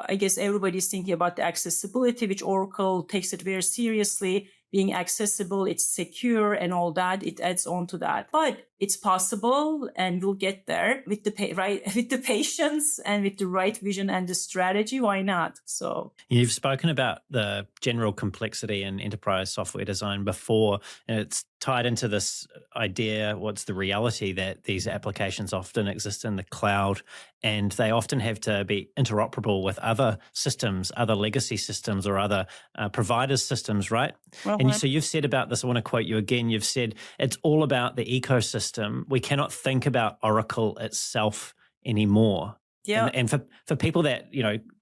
I guess everybody's thinking about the accessibility, which Oracle takes it very seriously. Being accessible, it's secure and all that. It adds on to that. But it's possible, and we'll get there with with the patience and with the right vision and the strategy. Why not? So you've spoken about the general complexity in enterprise software design before, and it's tied into this idea, what's the reality, that these applications often exist in the cloud, and they often have to be interoperable with other systems, other legacy systems, or other providers' systems, right? And so you've said about this, I want to quote you again, you've said it's all about the ecosystem. We cannot think about Oracle itself anymore. yeah. And for people that,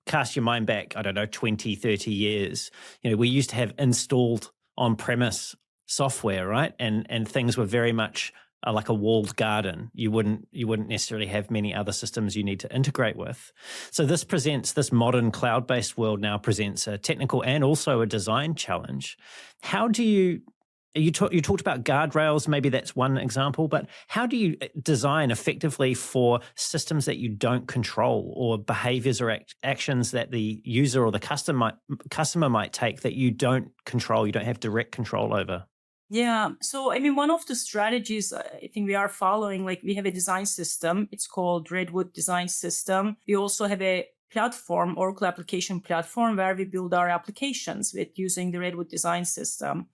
cast your mind back, I don't know, 20, 30 years, we used to have installed on-premise software, right? And things were very much like a walled garden. You wouldn't necessarily have many other systems you need to integrate with. So this modern cloud-based world now presents a technical and also a design challenge. How do you talked about guardrails, maybe that's one example, but how do you design effectively for systems that you don't control, or behaviors or actions that the user or the customer might take that you don't control, you don't have direct control over? Yeah. So, I mean, one of the strategies I think we are following, like we have a design system. It's called Redwood Design System. We also have a platform, Oracle application platform, where we build our applications with using the Redwood Design System.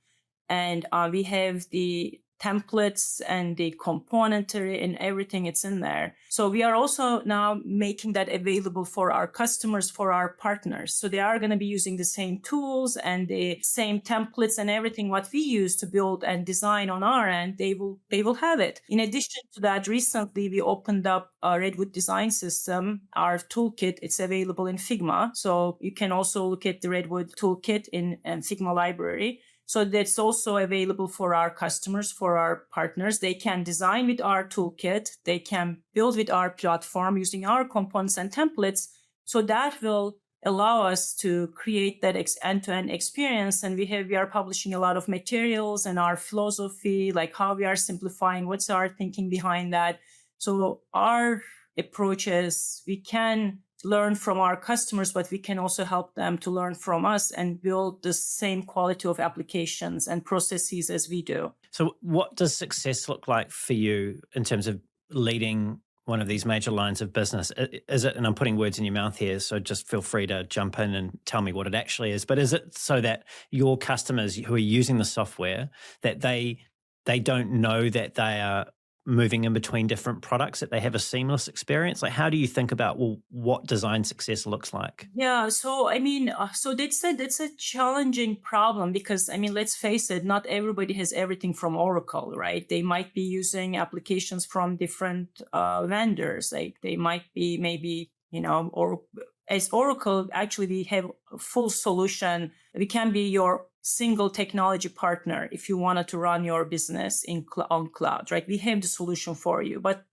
And we have the templates and the componentry and everything, it's in there. So we are also now making that available for our customers, for our partners. So they are going to be using the same tools and the same templates and everything what we use to build and design on our end, they will have it. In addition to that, recently we opened up a Redwood Design System, our toolkit. It's available in Figma. So you can also look at the Redwood toolkit in Figma library. So that's also available for our customers, for our partners. They can design with our toolkit. They can build with our platform using our components and templates. So that will allow us to create that end-to-end experience. And we are publishing a lot of materials and our philosophy, like how we are simplifying, what's our thinking behind that. So our approach is we can learn from our customers, but we can also help them to learn from us and build the same quality of applications and processes as we do. So what does success look like for you in terms of leading one of these major lines of business? Is it, and I'm putting words in your mouth here, so just feel free to jump in and tell me what it actually is, but is it so that your customers who are using the software, that they don't know that they are moving in between different products, that they have a seamless experience? Like, how do you think about, what design success looks like? Yeah, so I mean, so that's a challenging problem because, I mean, let's face it, not everybody has everything from Oracle, right? They might be using applications from different vendors. Like they might be maybe, or as Oracle, actually, we have a full solution. We can be your single technology partner if you wanted to run your business on cloud, right? We have the solution for you, but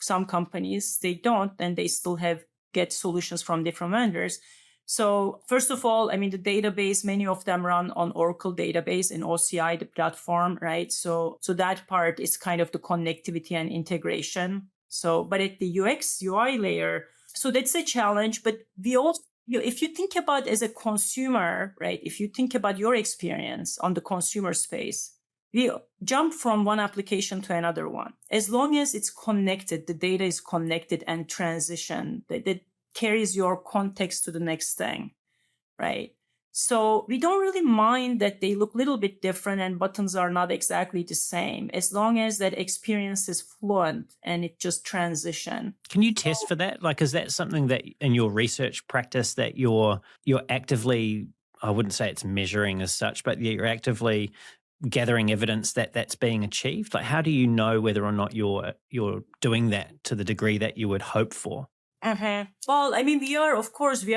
some companies, they don't, and they still get solutions from different vendors. So first of all, I mean, the database, many of them run on Oracle database and OCI, the platform, right? So that part is kind of the connectivity and integration. So, but at the UX UI layer, so that's a challenge, but we also, if you think about as a consumer, right? If you think about your experience on the consumer space, we jump from one application to another one. As long as it's connected, the data is connected and transition, that carries your context to the next thing, right? So we don't really mind that they look a little bit different and buttons are not exactly the same, as long as that experience is fluent and it just transition. Can you test for that? Like, is that something that in your research practice that you're actively, I wouldn't say it's measuring as such, but you're actively gathering evidence that that's being achieved? Like, how do you know whether or not you're doing that to the degree that you would hope for? Uh-huh. Well, I mean, we are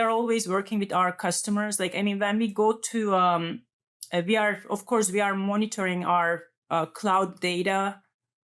always working with our customers. Like, I mean, when we go to, we are monitoring our cloud data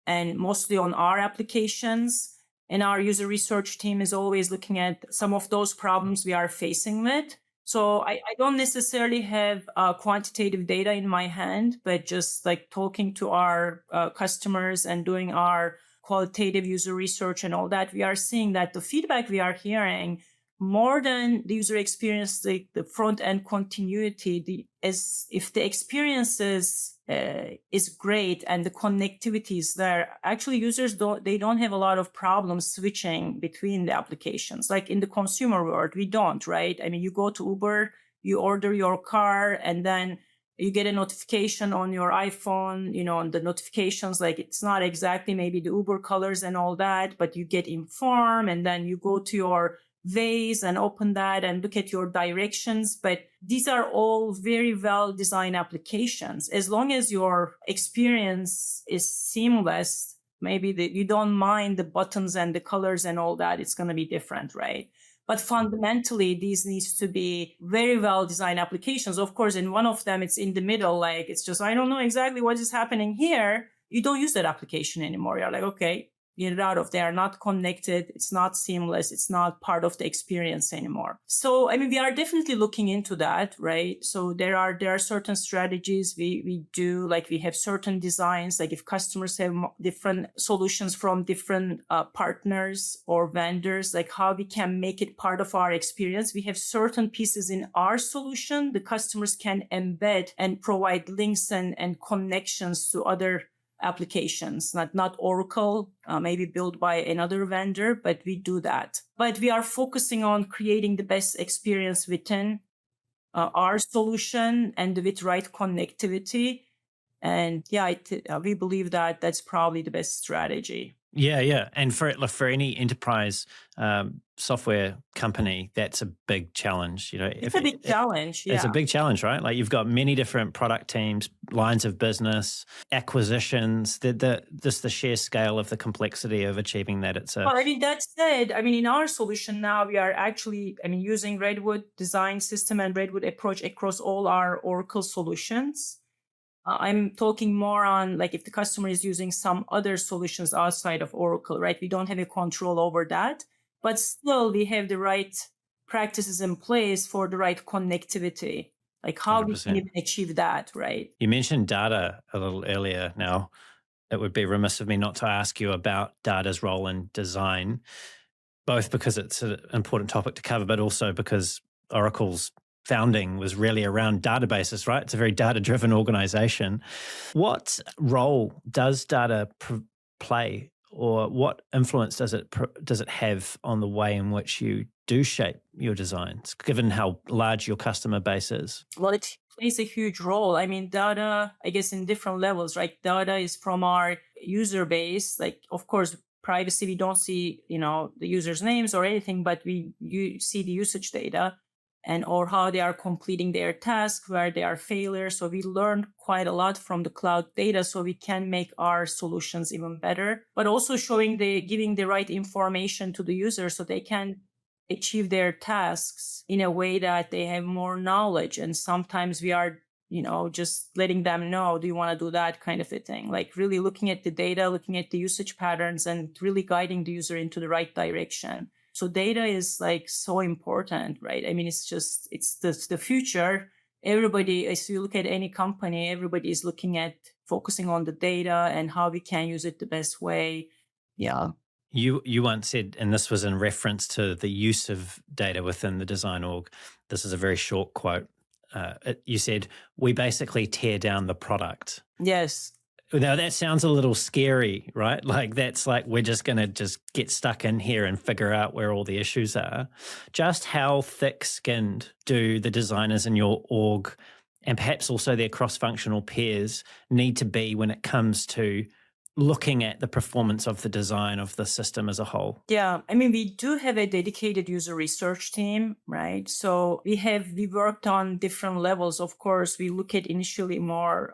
and mostly on our applications. And our user research team is always looking at some of those problems we are facing with. So I don't necessarily have quantitative data in my hand, but just like talking to our customers and doing our qualitative user research and all that, we are seeing that the feedback we are hearing, more than the user experience, the front end continuity, as if the experience is is great and the connectivity is there, actually users don't have a lot of problems switching between the applications. Like in the consumer world, we don't, right? I mean, you go to Uber, you order your car, and then you get a notification on your iPhone, on the notifications, like it's not exactly maybe the Uber colors and all that, but you get informed, and then you go to your Waze and open that and look at your directions. But these are all very well designed applications. As long as your experience is seamless, maybe you don't mind the buttons and the colors and all that, it's going to be different, right? But fundamentally, these needs to be very well designed applications. Of course, in one of them, it's in the middle, like it's just, I don't know exactly what is happening here. You don't use that application anymore. You're like, okay, get it out of there, not connected. It's not seamless. It's not part of the experience anymore. So, I mean, we are definitely looking into that, right? So there are certain strategies we do, like we have certain designs, like if customers have different solutions from different partners or vendors, like how we can make it part of our experience. We have certain pieces in our solution the customers can embed and provide links and connections to other applications, not Oracle, maybe built by another vendor, but we do that. But we are focusing on creating the best experience within our solution and with right connectivity. And yeah, we believe that that's probably the best strategy. Yeah. And for any enterprise software company, that's a big challenge. It's a big challenge. Yeah. It's a big challenge, right? Like you've got many different product teams, lines of business, acquisitions. Just the sheer scale of the complexity of achieving that. Well, I mean, that said, I mean, in our solution now, we are actually, using Redwood design system and Redwood approach across all our Oracle solutions. I'm talking more on like if the customer is using some other solutions outside of Oracle, right? We don't have a control over that, but still we have the right practices in place for the right connectivity. Like how 100%. We can even achieve that, right? You mentioned data a little earlier. Now, it would be remiss of me not to ask you about data's role in design, both because it's an important topic to cover, but also because Oracle's founding was really around databases, right? It's a very data-driven organization. What role does data play, or what influence does it have on the way in which you do shape your designs, given how large your customer base is? Well, it plays a huge role. I mean, data, I guess, in different levels, right? Data is from our user base. Like, of course, privacy, we don't see, the users' names or anything, but you see the usage data or how they are completing their task, where they are failures. So we learned quite a lot from the cloud data, so we can make our solutions even better, but also giving the right information to the user so they can achieve their tasks in a way that they have more knowledge. And sometimes we are, just letting them know, do you want to do that kind of a thing? Like really looking at the data, looking at the usage patterns, and really guiding the user into the right direction. So data is like so important, right? I mean, it's the future. Everybody, as you look at any company, everybody is looking at focusing on the data and how we can use it the best way. Yeah. You once said, and this was in reference to the use of data within the design org. This is a very short quote. You said, we basically tear down the product. Yes. Now, that sounds a little scary, right? Like that's like we're just going to get stuck in here and figure out where all the issues are. Just how thick-skinned do the designers in your org and perhaps also their cross-functional peers need to be when it comes to looking at the performance of the design of the system as a whole? Yeah, I mean, we do have a dedicated user research team, right? So we worked on different levels. Of course, we look at initially more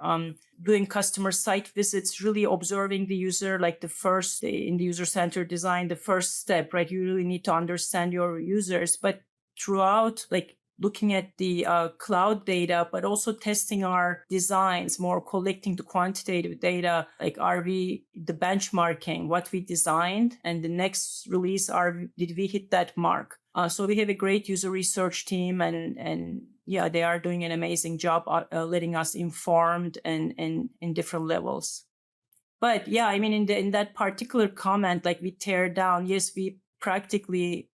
doing customer site visits, really observing the user, like in the user-centered design, the first step, right? You really need to understand your users, but throughout, like looking at the cloud data, but also testing our designs, more collecting the quantitative data, like the benchmarking, what we designed, and the next release, did we hit that mark? So we have a great user research team, and yeah, they are doing an amazing job letting us informed and in different levels. But yeah, I mean, in that particular comment, like we tear down, yes, we practically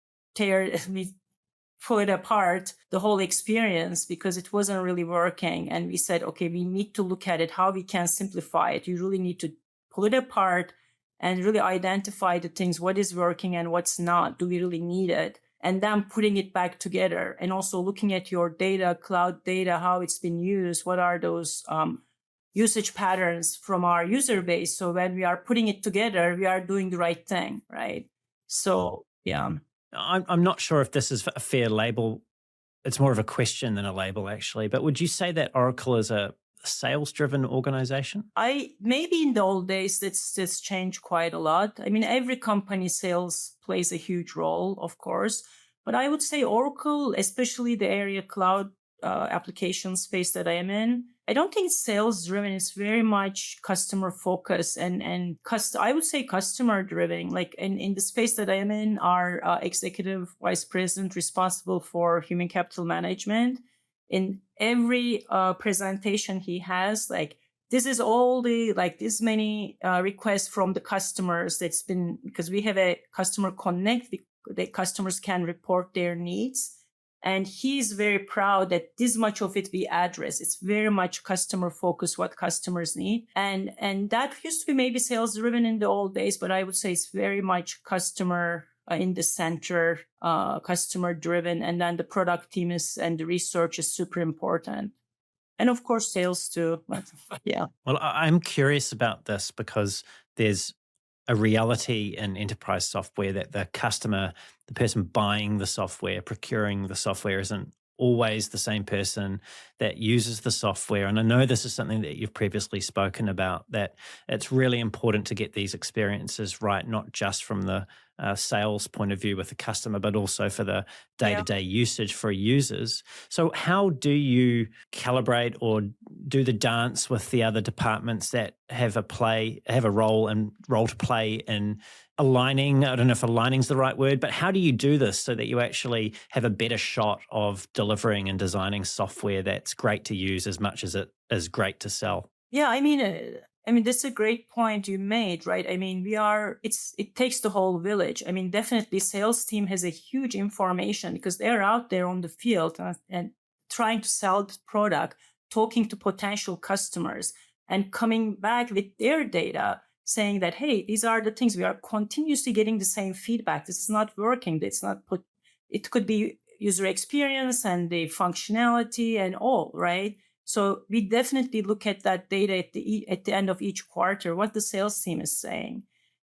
pull it apart, the whole experience, because it wasn't really working. And we said, okay, we need to look at it, how we can simplify it. You really need to pull it apart and really identify the things, what is working and what's not. Do we really need it? And then putting it back together, and also looking at your data, cloud data, how it's been used, what are those usage patterns from our user base. So when we are putting it together, we are doing the right thing, right? So, yeah. I'm not sure if this is a fair label. It's more of a question than a label, actually. But would you say that Oracle is a sales-driven organization? Maybe in the old days, that's changed quite a lot. I mean, every company sales plays a huge role, of course. But I would say Oracle, especially the area cloud application space that I am in, I don't think it's sales driven. It's very much customer focused and I would say customer driven. Like in the space that I am in, our executive vice president responsible for human capital management, in every presentation he has, like, this is all the, like, this many requests from the customers that's been, because we have a customer connect, the customers can report their needs. And he's very proud that this much of it we address. It's very much customer focused, what customers need. And that used to be maybe sales driven in the old days, but I would say it's very much customer in the center, customer driven. And then the product team and the research is super important. And of course, sales too. Yeah. Well, I'm curious about this because there's a reality in enterprise software that the customer, the person buying the software, procuring the software, isn't always the same person that uses the software. And I know this is something that you've previously spoken about, that it's really important to get these experiences right, not just from the sales point of view with the customer, but also for the day-to-day usage for users. So how do you calibrate or do the dance with the other departments that have a role to play in aligning? I don't know if aligning is the right word, but how do you do this so that you actually have a better shot of delivering and designing software that's great to use as much as it is great to sell? Yeah, I mean, that's a great point you made, right? I mean, it takes the whole village. I mean, definitely sales team has a huge information because they're out there on the field and trying to sell the product, talking to potential customers and coming back with their data saying that, hey, these are the things we are continuously getting the same feedback. This is not working. It could be user experience and the functionality and all, right? So we definitely look at that data at the end of each quarter, what the sales team is saying.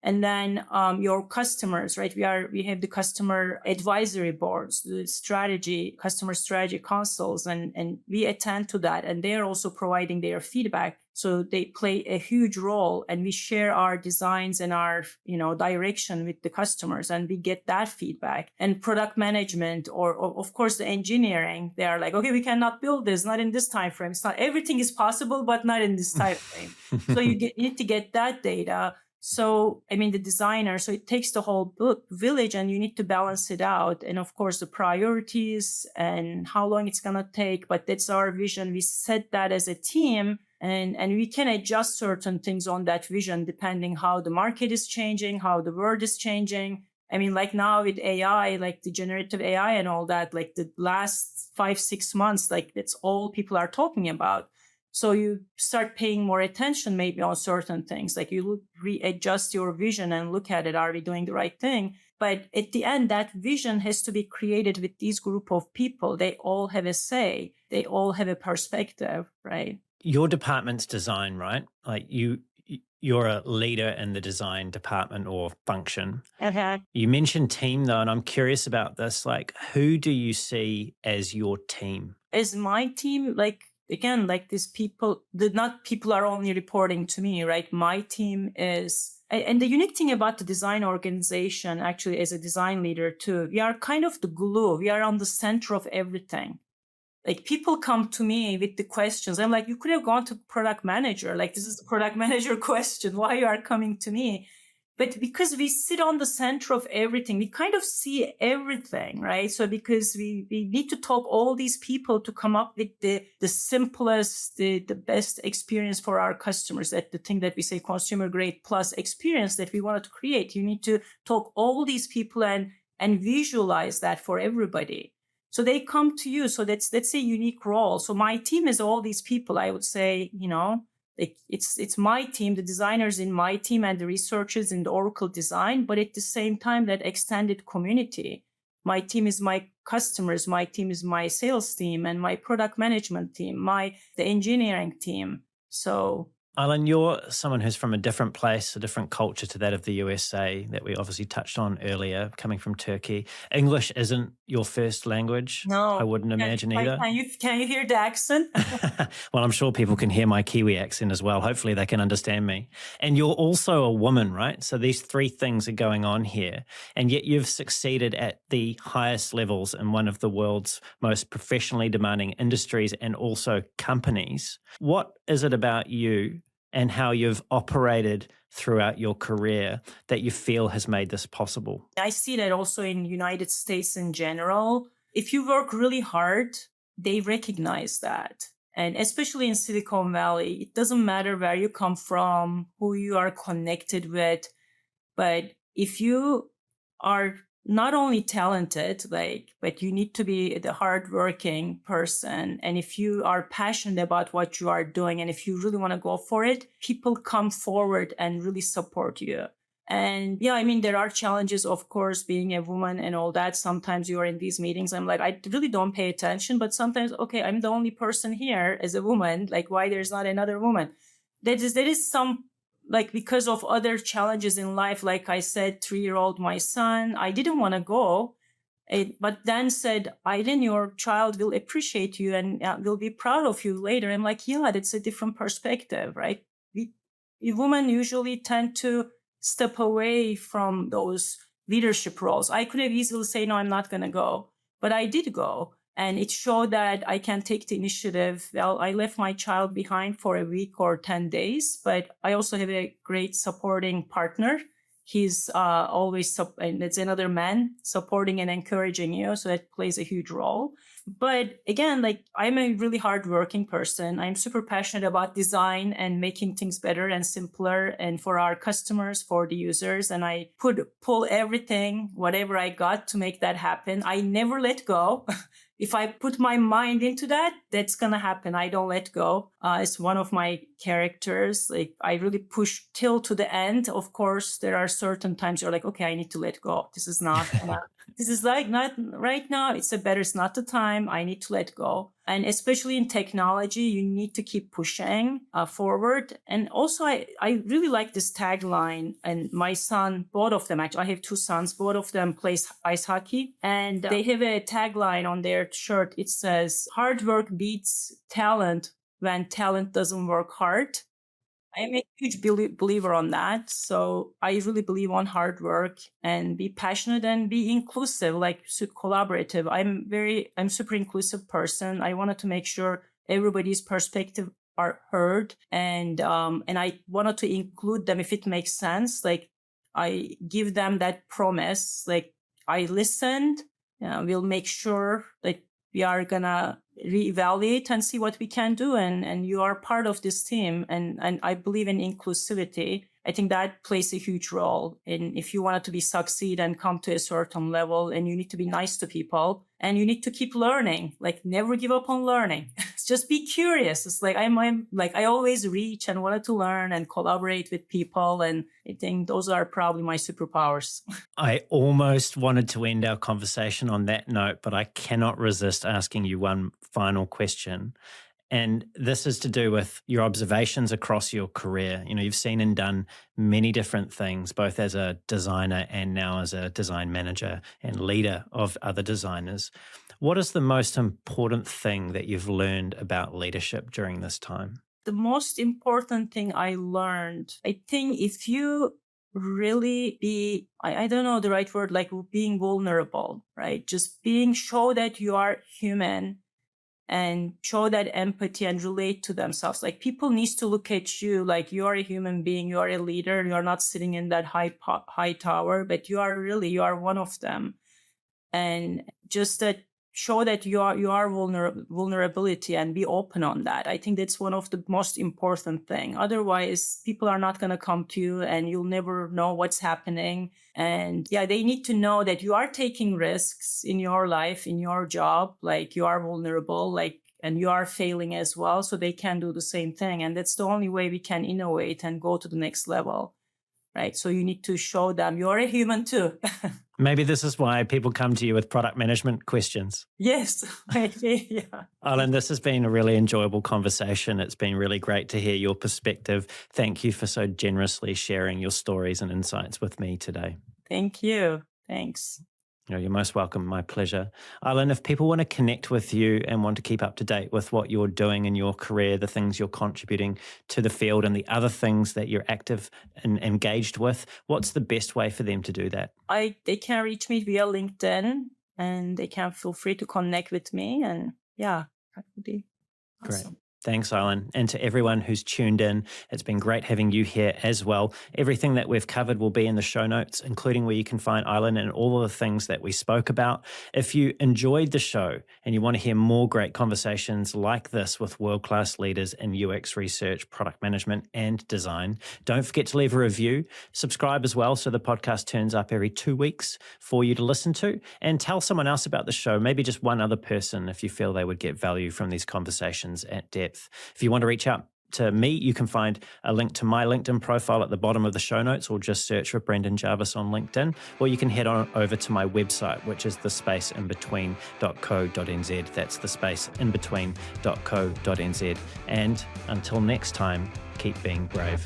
And then your customers, right? We have the customer advisory boards, the customer strategy councils, and we attend to that. And they're also providing their feedback. So they play a huge role, and we share our designs and our, direction with the customers, and we get that feedback. And product management, or of course the engineering, they are like, okay, we cannot build this, not in this time frame. It's not, everything is possible, but not in this time frame. So you need to get that data. So, I mean, the designer, so it takes the whole village, and you need to balance it out. And of course, the priorities and how long it's going to take. But that's our vision. We set that as a team, and we can adjust certain things on that vision depending how the market is changing, how the world is changing. I mean, like now with AI, like the generative AI and all that, like the last 5-6 months, like that's all people are talking about. So you start paying more attention maybe on certain things, like you readjust your vision and look at it. Are we doing the right thing? But at the end, that vision has to be created with this group of people. They all have a say. They all have a perspective, right? Your department's design, right? Like you're a leader in the design department or function. Okay. You mentioned team though, and I'm curious about this. Like, who do you see as your team? As my team, again, like these people, not people are only reporting to me, right? My team is, and the unique thing about the design organization, actually, as a design leader too, we are kind of the glue. We are on the center of everything. Like people come to me with the questions. I'm like, you could have gone to product manager. Like, this is the product manager question. Why you are coming to me? But because we sit on the center of everything, we kind of see everything, right? So because we need to talk all these people to come up with the simplest, the best experience for our customers, that the thing that we say consumer grade plus experience that we wanted to create. You need to talk all these people and visualize that for everybody. So they come to you. So that's a unique role. So my team is all these people. I would say, like it's my team, the designers in my team and the researchers in the Oracle design, but at the same time, that extended community. My team is my customers, my team is my sales team and my product management team, the engineering team. So Aylin, you're someone who's from a different place, a different culture to that of the USA that we obviously touched on earlier, coming from Turkey. English isn't your first language. no, I wouldn't imagine either. Can you hear the accent? Well, I'm sure people can hear my Kiwi accent as well. Hopefully they can understand me. And you're also a woman, right? So these three things are going on here. And yet you've succeeded at the highest levels in one of the world's most professionally demanding industries and also companies. What is it about you and how you've operated throughout your career that you feel has made this possible? I see that also in United States in general. If you work really hard, they recognize that. And especially in Silicon Valley, it doesn't matter where you come from, who you are connected with. But if you are not only talented, but you need to be the hardworking person. And if you are passionate about what you are doing, and if you really want to go for it, people come forward and really support you. And yeah, I mean, there are challenges, of course, being a woman and all that. Sometimes you are in these meetings. I'm like, I really don't pay attention, but sometimes, okay, I'm the only person here as a woman. Like, why there's not another woman? There is some, like, because of other challenges in life, like I said, 3-year-old, my son, I didn't want to go. But then said, Aylin, your child will appreciate you and will be proud of you later. I'm like, yeah, that's a different perspective, right? Women usually tend to step away from those leadership roles. I could have easily say, no, I'm not going to go, but I did go. And it showed that I can take the initiative. Well, I left my child behind for a week or 10 days, but I also have a great supporting partner. He's always, and it's another man supporting and encouraging you. So that plays a huge role. But again, like, I'm a really hardworking person. I'm super passionate about design and making things better and simpler and for our customers, for the users. And I pull everything, whatever I got to make that happen. I never let go. If I put my mind into that, that's going to happen. I don't let go. It's one of my characters. Like, I really push till to the end. Of course, there are certain times you're like, okay, I need to let go. This is not this is like not right now. It's not the time. I need to let go. And especially in technology, you need to keep pushing forward. And also, I really like this tagline. And my son, both of them, actually, I have 2 sons, both of them play ice hockey. And they have a tagline on their shirt. It says, hard work beats talent when talent doesn't work hard. I'm a huge believer on that. So I really believe on hard work and be passionate and be inclusive, like collaborative. I'm super inclusive person. I wanted to make sure everybody's perspective are heard, and I wanted to include them if it makes sense. Like, I give them that promise. Like, I listened. We'll make sure that we are gonna reevaluate and see what we can do. And you are part of this team. And I believe in inclusivity. I think that plays a huge role in if you want to succeed and come to a certain level, and you need to be nice to people and you need to keep learning, like never give up on learning. Just be curious. It's like, I'm like, I always reach and wanted to learn and collaborate with people. And I think those are probably my superpowers. I almost wanted to end our conversation on that note, but I cannot resist asking you one final question. And this is to do with your observations across your career. You know, you've seen and done many different things, both as a designer and now as a design manager and leader of other designers. What is the most important thing that you've learned about leadership during this time? The most important thing I learned, I think, if you really be, I don't know the right word, like being vulnerable, right? Just show that you are human and show that empathy and relate to themselves. Like, people need to look at you like you are a human being, you are a leader, you are not sitting in that high tower, but you are one of them. And just that show that you are vulnerability and be open on that. I think that's one of the most important thing. Otherwise, people are not going to come to you and you'll never know what's happening. And yeah, they need to know that you are taking risks in your life, in your job, like you are vulnerable, like, and you are failing as well. So they can do the same thing. And that's the only way we can innovate and go to the next level. Right. So you need to show them you're a human too. Maybe this is why people come to you with product management questions. Yes. Yeah. Aylin, this has been a really enjoyable conversation. It's been really great to hear your perspective. Thank you for so generously sharing your stories and insights with me today. Thank you. Thanks. You're most welcome. My pleasure. Aylin, if people want to connect with you and want to keep up to date with what you're doing in your career, the things you're contributing to the field and the other things that you're active and engaged with, what's the best way for them to do that? They can reach me via LinkedIn and they can feel free to connect with me. And yeah, that would be awesome. Great. Thanks, Aylin. And to everyone who's tuned in, it's been great having you here as well. Everything that we've covered will be in the show notes, including where you can find Aylin and all of the things that we spoke about. If you enjoyed the show and you want to hear more great conversations like this with world-class leaders in UX research, product management, and design, don't forget to leave a review. Subscribe as well so the podcast turns up every 2 weeks for you to listen to, and tell someone else about the show, maybe just one other person if you feel they would get value from these conversations at depth. If you want to reach out to me, you can find a link to my LinkedIn profile at the bottom of the show notes, or just search for Brendan Jarvis on LinkedIn, or you can head on over to my website, which is thespaceinbetween.co.nz. That's thespaceinbetween.co.nz. And until next time, keep being brave.